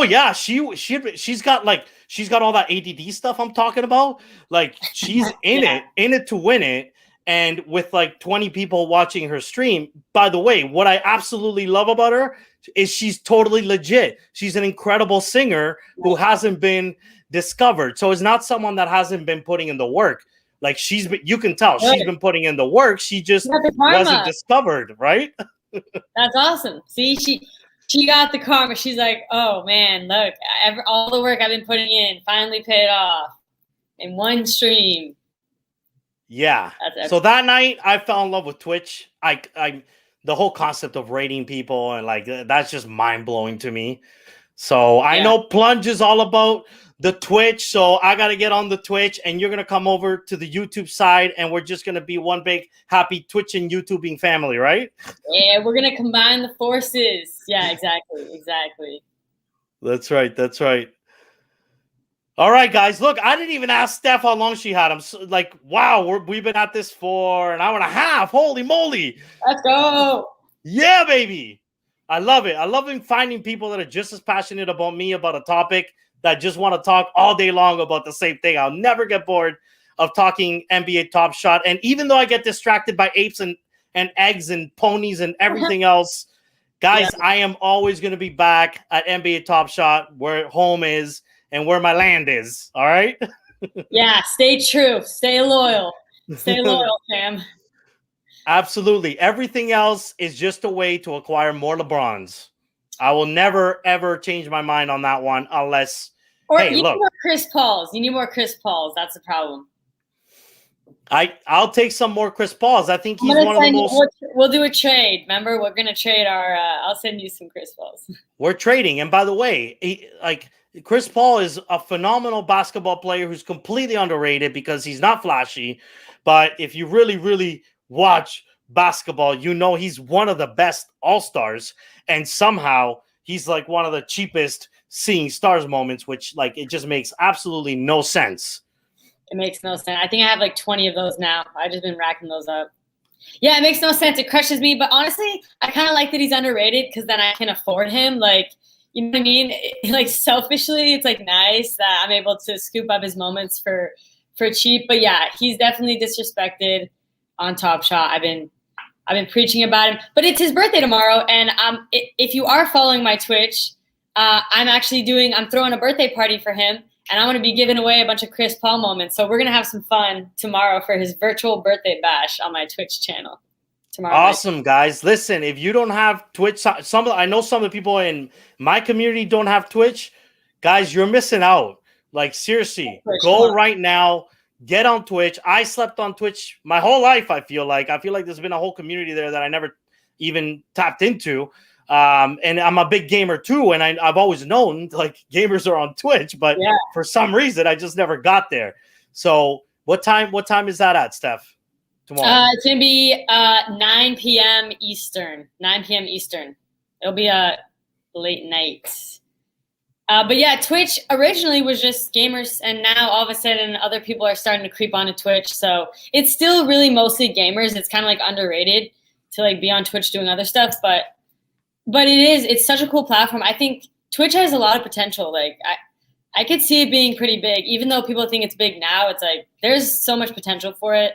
all that ADD stuff I'm talking about. Like, she's in it to win it. And with like 20 people watching her stream, by the way, what I absolutely love about her, is she's totally legit. She's an incredible singer who hasn't been discovered. So it's not someone that hasn't been putting in the work. Like you can tell she's been putting in the work. She just wasn't discovered, right? That's awesome. See, she got the karma. She's like, oh man, look, all the work I've been putting in finally paid off in one stream. Yeah. So that night I fell in love with Twitch. The whole concept of rating people and like that's just mind blowing to me. So I know Plunge is all about the Twitch, so I got to get on the Twitch, and you're going to come over to the YouTube side, and we're just going to be one big happy Twitch and YouTubing family, right? Yeah, we're going to combine the forces. Yeah, exactly. That's right. All right, guys. Look, I didn't even ask Steph how long she had. I'm like, wow, we've been at this for an hour and a half. Holy moly. Let's go. Yeah, baby. I love it. I love finding people that are just as passionate about me about a topic that just want to talk all day long about the same thing. I'll never get bored of talking NBA Top Shot. And even though I get distracted by apes and eggs and ponies and everything else, guys, I am always going to be back at NBA Top Shot where home is and where my land is. All right? Yeah, stay true. Stay loyal. Stay loyal, fam. Absolutely. Everything else is just a way to acquire more LeBrons. I will never, ever change my mind on that one unless, you need more Chris Pauls. You need more Chris Pauls. That's the problem. I'll take some more Chris Pauls. I think he's one of the most. We'll do a trade. Remember, we're gonna trade our. I'll send you some Chris Pauls. We're trading, and by the way, Chris Paul is a phenomenal basketball player who's completely underrated because he's not flashy, but if you really, really watch basketball, you know he's one of the best all-stars, and somehow he's like one of the cheapest seeing stars moments, which like it just makes absolutely no sense. It makes no sense. I think I have like 20 of those now. I've just been racking those up. Yeah, it makes no sense. It crushes me, but honestly, I kind of like that he's underrated because then I can afford him. Like, you know what I mean? Like selfishly, it's like nice that I'm able to scoop up his moments for cheap. But yeah, he's definitely disrespected on Top Shot. I've been preaching about him, but it's his birthday tomorrow. And if you are following my Twitch, I'm throwing a birthday party for him, and I'm going to be giving away a bunch of Chris Paul moments. So we're going to have some fun tomorrow for his virtual birthday bash on my Twitch channel tomorrow. Awesome, night. Guys. Listen, if you don't have Twitch, I know some of the people in my community don't have Twitch. Guys, you're missing out. Like seriously, go right now. Get on Twitch. I slept on Twitch my whole life. I feel like there's been a whole community there that I never even tapped into. And I'm a big gamer too. And I've always known like gamers are on Twitch, but for some reason I just never got there. So what time is that at, Steph? Tomorrow? It's going to be 9 p.m. Eastern. 9 p.m. Eastern. It'll be a late night. But yeah, Twitch originally was just gamers, and now all of a sudden other people are starting to creep onto Twitch. So it's still really mostly gamers. It's kind of like underrated to like be on Twitch doing other stuff, but it's such a cool platform. I think Twitch has a lot of potential. Like I could see it being pretty big, even though people think it's big now. It's like there's so much potential for it.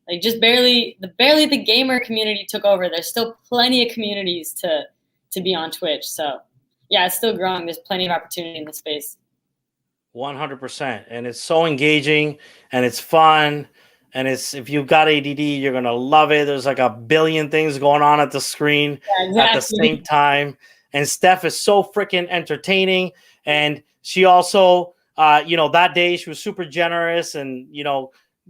Like just barely the gamer community took over. There's still plenty of communities to be on Twitch. So yeah, it's still growing. There's plenty of opportunity in the space. 100%. And it's so engaging and it's fun. And if you've got ADD, you're going to love it. There's like a billion things going on at the screen at the same time. And Steph is so freaking entertaining. And she also, that day she was super generous and,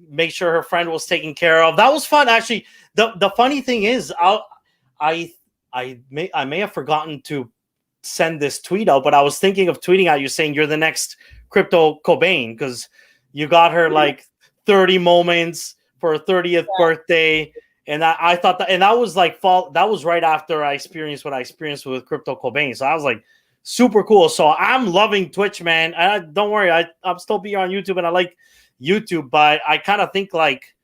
make sure her friend was taken care of. That was fun. Actually, the funny thing is I may have forgotten to send this tweet out, but I was thinking of tweeting out you saying you're the next Crypto Cobain because you got her like 30 moments for her 30th birthday. And I thought that, and that was like that was right after I experienced what I experienced with Crypto Cobain. So I was like super cool. So I'm loving Twitch, man. Don't worry. I'm still be on YouTube and I like YouTube, but I kind of think like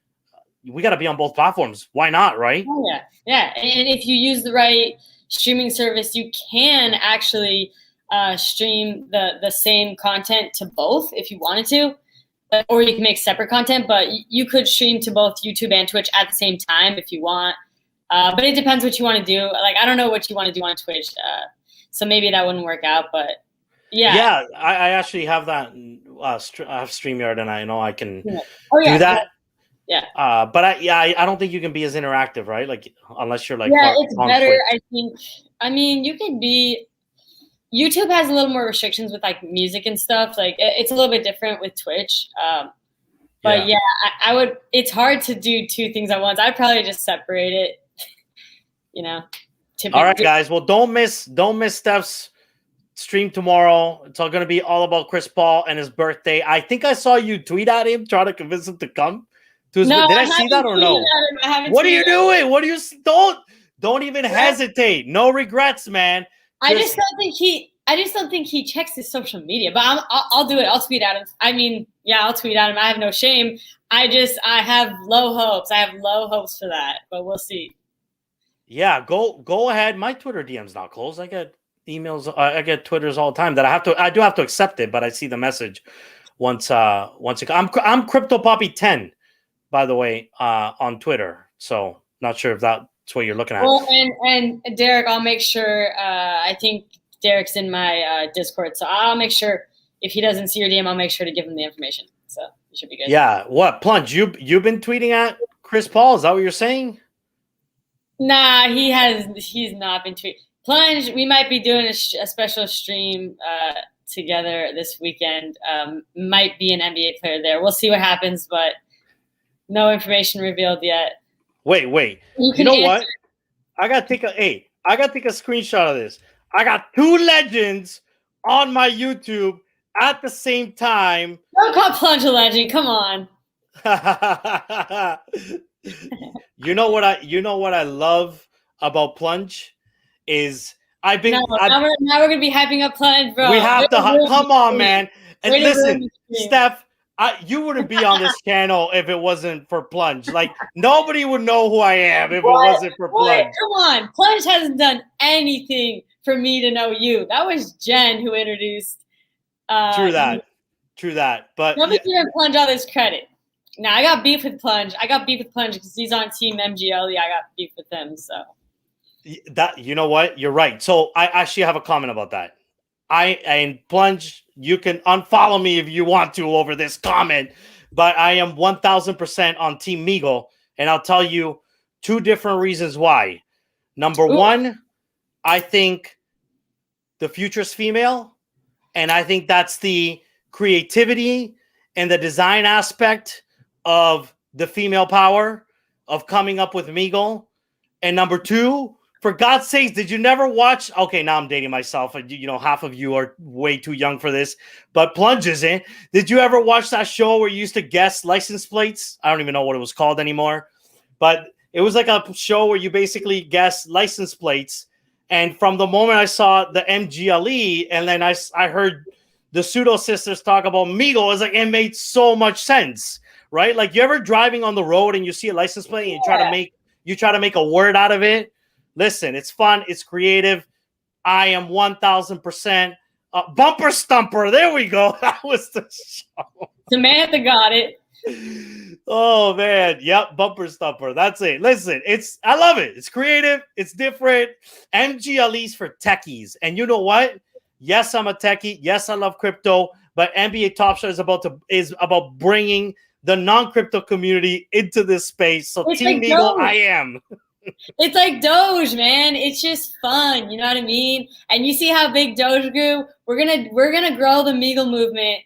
we got to be on both platforms. Why not? Right. Oh, yeah. And if you use the right streaming service, you can actually stream the same content to both if you wanted to, or you can make separate content, but you could stream to both YouTube and Twitch at the same time if you want. But it depends what you want to do. Like, I don't know what you want to do on Twitch. So maybe that wouldn't work out, but yeah. Yeah, I actually have that. I have StreamYard, and I know I can do that. Yeah. But I don't think you can be as interactive, right? Like, unless you're like it's better. Twitch. I think. I mean, you could be. YouTube has a little more restrictions with like music and stuff. Like, it's a little bit different with Twitch. But yeah, I would. It's hard to do two things at once. I'd probably just separate it. You know. All right, guys. Well, don't miss Steph's stream tomorrow. It's all going to be all about Chris Paul and his birthday. I think I saw you tweet at him trying to convince him to come to his no, Did I see that or no? What are you doing? What are you don't even hesitate. No regrets, man. I just don't think he checks his social media, but I'll do it. I'll tweet at him. I mean, yeah, I'll tweet at him. I have no shame. I have low hopes. I have low hopes for that, but we'll see. Yeah, go ahead. My Twitter DM's not closed. I get emails. I get Twitters all the time that I do have to accept it, but I see the message once it. I'm Crypto Poppy 10, by the way, on Twitter. So not sure if that's what you're looking at. Well, and Derek, I'll make sure. I think Derek's in my Discord, so I'll make sure if he doesn't see your DM, I'll make sure to give him the information. So it should be good. Yeah. What Plunge? You've been tweeting at Chris Paul? Is that what you're saying? Nah, he's not been tweeting. Plunge, we might be doing a special stream together this weekend. Might be an NBA player there. We'll see what happens, but no information revealed yet. Wait. You know what? I gotta take a screenshot of this. I got two legends on my YouTube at the same time. Don't call Plunge a legend. Come on. You know what I love about Plunge is now we're gonna be hyping up Plunge, bro. We have to come on, man. And listen, Steph, you wouldn't be on this channel if it wasn't for Plunge. Like, nobody would know who I am if it wasn't for Plunge. Come on, Plunge hasn't done anything for me to know you. That was Jen who introduced. True that. But nobody giving Plunge all this credit. Now I got beef with Plunge. Because he's on Team Mgle. I got beef with him. So that, you know what? You're right. So I actually have a comment about that. And Plunge, you can unfollow me if you want to over this comment, but I am 1000% on Team Mgle, and I'll tell you two different reasons why. Number one, I think the future's female, and I think that's the creativity and the design aspect of the female power of coming up with Mgle. And number two, for God's sakes, did you never watch? Okay, now I'm dating myself. You know, half of you are way too young for this, but Plunge isn't. Did you ever watch that show where you used to guess license plates? I don't even know what it was called anymore, but it was like a show where you basically guess license plates. And from the moment I saw the Mgle, and then I heard the Sutto sisters talk about Mgle, it was like, it made so much sense, right? Like, you ever driving on the road and you see a license plate and you try to make a word out of it? Listen, it's fun. It's creative. I am 1000% bumper stumper. There we go. That was the show. Samantha got it. Oh man, yep, bumper stumper. That's it. Listen, I love it. It's creative. It's different. Mgle's for techies, and you know what? Yes, I'm a techie. Yes, I love crypto. But NBA Top Shot is about bringing the non-crypto community into this space. So it's Team like Mgle, I am. It's like Doge, man. It's just fun. You know what I mean? And you see how big Doge grew? We're gonna grow the Mgle movement.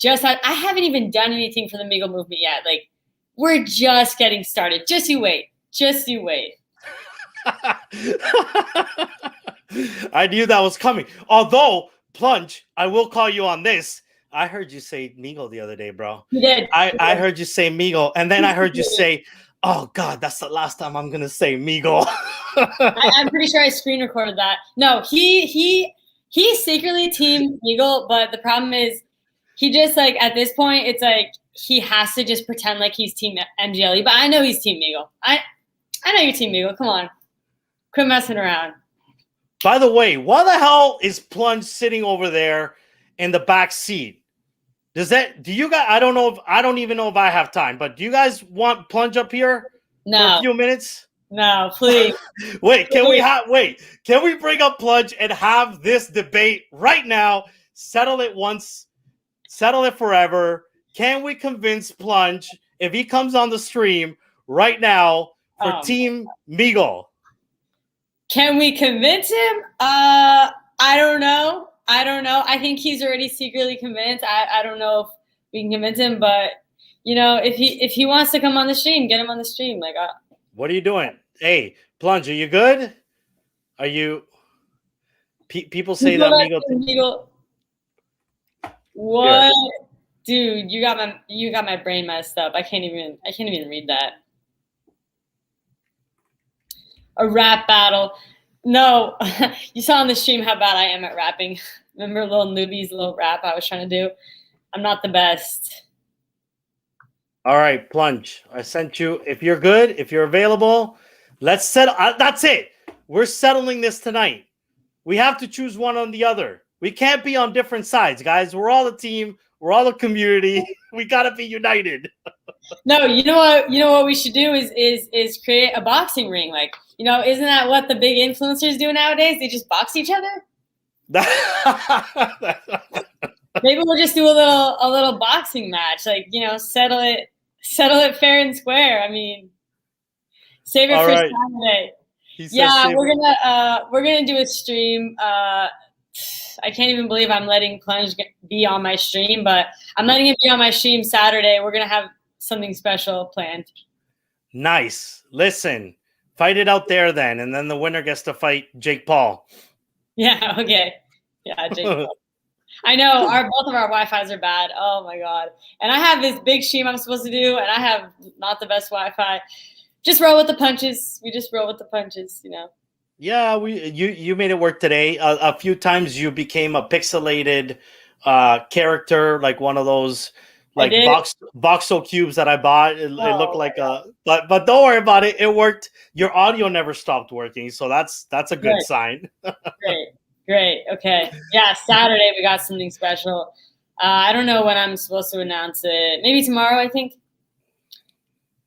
I haven't even done anything for the Mgle movement yet. Like, we're just getting started. Just you wait. I knew that was coming. Although, Plunge, I will call you on this. I heard you say Mgle the other day, bro. You did. I heard you say Mgle, and then I heard you say, oh God, that's the last time I'm gonna say Mgle. I'm pretty sure I screen recorded that. No, he's secretly Team Mgle, but the problem is he just, like, at this point, it's like he has to just pretend like he's Team Mgle. But I know he's Team Mgle. I know you're Team Mgle. Come on, quit messing around. By the way, why the hell is Plunge sitting over there in the back seat? Do you guys, I don't even know if I have time, but do you guys want Plunge up here no. for a few minutes? No, please. Wait, can we bring up Plunge and have this debate right now? Settle it once, settle it forever. Can we convince Plunge if he comes on the stream right now for Team Mgle? Can we convince him? I don't know. I think he's already secretly convinced. I don't know if we can convince him, but you know, if he wants to come on the stream, get him on the stream. Like, what are you doing? Hey, Plunge, are you good? Are you? People say that Mgle. What, yeah. Dude? You got my brain messed up. I can't even read that. A rap battle. No, you saw on the stream how bad I am at rapping. Remember little newbies, little rap I was trying to do? I'm not the best. All right, Plunge. I sent you. If you're good, if you're available, let's settle. That's it. We're settling this tonight. We have to choose one on the other. We can't be on different sides, guys. We're all a team. We're all a community. We gotta be united. No, you know what? You know what we should do is create a boxing ring. Like, you know, isn't that what the big influencers do nowadays? They just box each other. Maybe we'll just do a little boxing match. Like, you know, settle it fair and square. I mean, save it all for right. Saturday. Yeah, we're gonna do a stream. I can't even believe I'm letting Plunge be on my stream, but I'm letting it be on my stream Saturday. We're gonna have something special planned. Nice. Listen, fight it out there then, and then the winner gets to fight Jake Paul. Yeah. Okay. Yeah, Jake Paul. I know both of our Wi-Fi's are bad. Oh my god! And I have this big stream I'm supposed to do, and I have not the best Wi-Fi. Just roll with the punches. We just roll with the punches, you know. Yeah, you made it work today. A few times you became a pixelated character, like one of those like voxel cubes that I bought. It looked like but don't worry about it. It worked. Your audio never stopped working, so that's a good sign. Great. Okay. Yeah, Saturday we got something special. I don't know when I'm supposed to announce it. Maybe tomorrow, I think.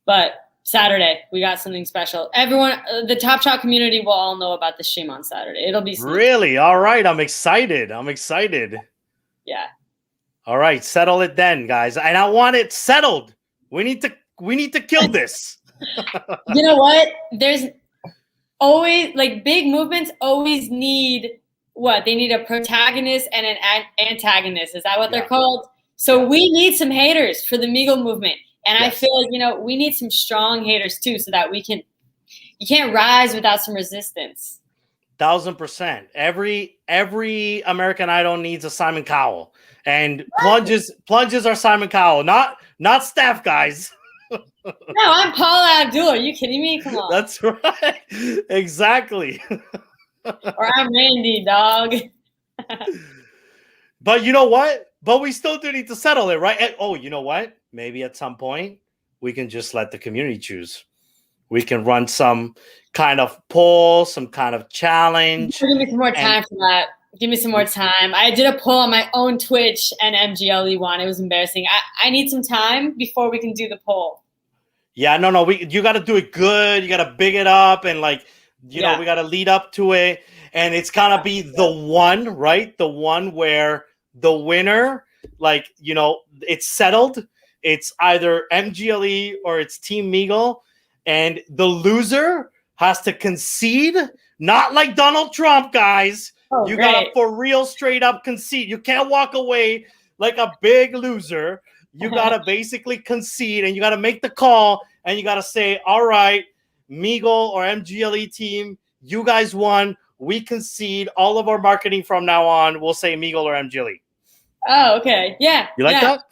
But Saturday we got something special. Everyone, the Top Shot community will all know about the stream on Saturday. It'll be really all right. I'm excited. Yeah. All right, settle it then, guys. And I want it settled. We need to kill this. You know what? There's always like big movements always need what? They need a protagonist and an antagonist. Is that what they're called? So we need some haters for the Mgle movement. And I feel like, you know, we need some strong haters too, so that you can't rise without some resistance. 1000%. Every American Idol needs a Simon Cowell, and plunges are Simon Cowell, not Steph, guys. No, I'm Paula Abdul. Are you kidding me? Come on. That's right. Exactly. Or I'm Randy, dog. But you know what? But we still do need to settle it, right? And, oh, you know what? Maybe at some point we can just let the community choose. We can run some kind of poll, some kind of challenge. Give me some more time for that. Give me some more time. I did a poll on my own Twitch and Mgle won. It was embarrassing. I need some time before we can do the poll. Yeah, no. You got to do it good. You got to big it up, and like, you know, we got to lead up to it. And it's going to be the one, right? The one where the winner, like, you know, it's settled. It's either Mgle or it's Team Mgle. And the loser has to concede, not like Donald Trump, guys. Oh, you got to for real straight up concede. You can't walk away like a big loser. You got to basically concede, and you got to make the call, and you got to say, all right, Mgle or Mgle team, you guys won. We concede. All of our marketing from now on, we'll say Mgle or Mgle. Oh, okay. Yeah. You like that?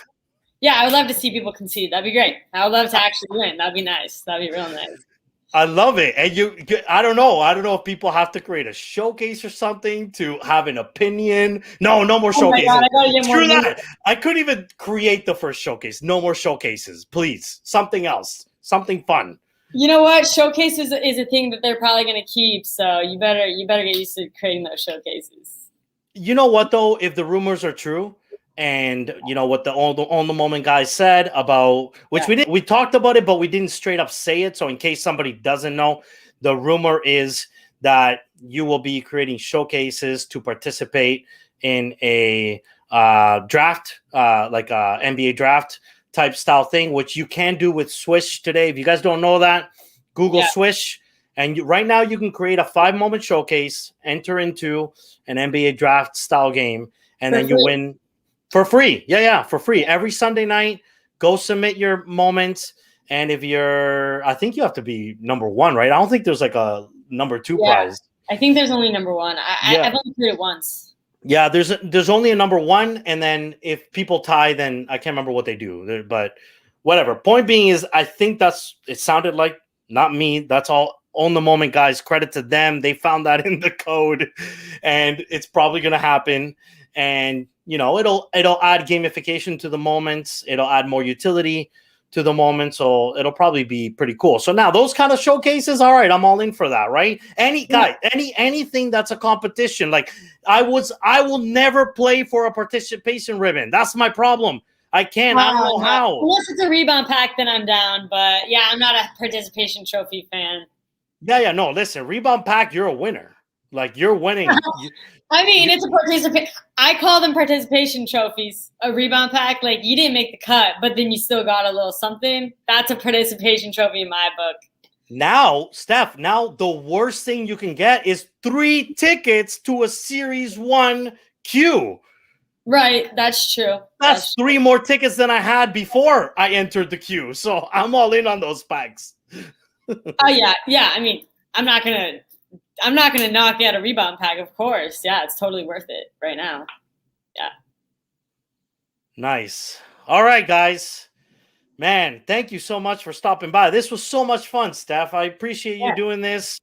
Yeah, I would love to see people concede. That'd be great. I would love to actually win. That'd be nice. That'd be real nice. I love it. And I don't know if people have to create a showcase or something to have an opinion. No more showcases. Screw that. I couldn't even create the first showcase. No more showcases, please. Something else. Something fun. You know what? Showcases is a thing that they're probably going to keep. So you better get used to creating those showcases. You know what though? If the rumors are true, and you know what the on the moment guys said about, which we talked about it, but we didn't straight up say it. So in case somebody doesn't know, the rumor is that you will be creating showcases to participate in a draft, like a NBA draft type style thing, which you can do with Swish today. If you guys don't know that, Google Swish. And right now you can create a 5-moment showcase, enter into an NBA draft style game, and then you win for free. Yeah, for free. Every Sunday night, go submit your moments. And if you're, I think you have to be number 1, right? I don't think there's like a number 2 prize. I think there's only number 1. I've only played it once. Yeah, there's only a number 1, and then if people tie, then I can't remember what they do. But whatever. Point being is, I think it sounded like, not me. That's all on the moment, guys. Credit to them. They found that in the code, and it's probably going to happen. And you know, it'll add gamification to the moments. It'll add more utility to the moment. So it'll probably be pretty cool. So now those kind of showcases, all right, I'm all in for that, right? Anything that's a competition. Like I will never play for a participation ribbon. That's my problem. I can't. I don't know how. Unless it's a rebound pack, then I'm down. But yeah, I'm not a participation trophy fan. Yeah. No, listen, rebound pack, you're a winner. Like you're winning. I mean, it's a participation. I call them participation trophies. A rebound pack, like you didn't make the cut, but then you still got a little something. That's a participation trophy in my book. Now, Steph, the worst thing you can get is 3 tickets to a Series 1 queue. Right, that's true. That's 3 more tickets than I had before I entered the queue. So I'm all in on those packs. Oh yeah. I mean, I'm not gonna knock out a rebound pack, of course. Yeah, it's totally worth it right now. Yeah. Nice. All right, guys. Man, thank you so much for stopping by. This was so much fun, Steph. I appreciate you doing this.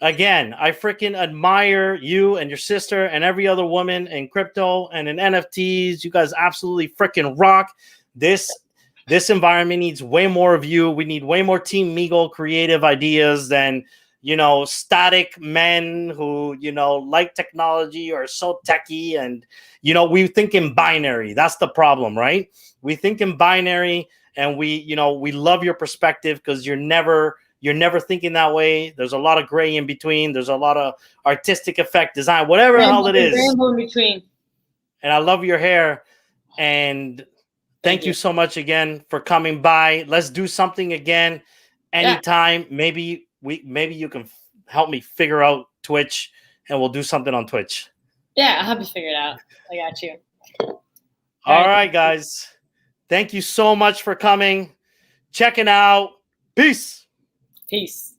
Again, I freaking admire you and your sister and every other woman in crypto and in NFTs. You guys absolutely freaking rock. This environment needs way more of you. We need way more Team Mgle creative ideas than, you know, static men who, you know, like technology or so techie. And, you know, we think in binary. That's the problem, right? We think in binary, and we love your perspective because you're never thinking that way. There's a lot of gray in between. There's a lot of artistic effect design, whatever the hell it is. Rainbow in between. And I love your hair. And thank you so much again for coming by. Let's do something again anytime. Yeah. Maybe you can help me figure out Twitch, and we'll do something on Twitch. Yeah, I'll help you figure it out. I got you. All right, guys. Thank you so much for coming, checking out. Peace. Peace.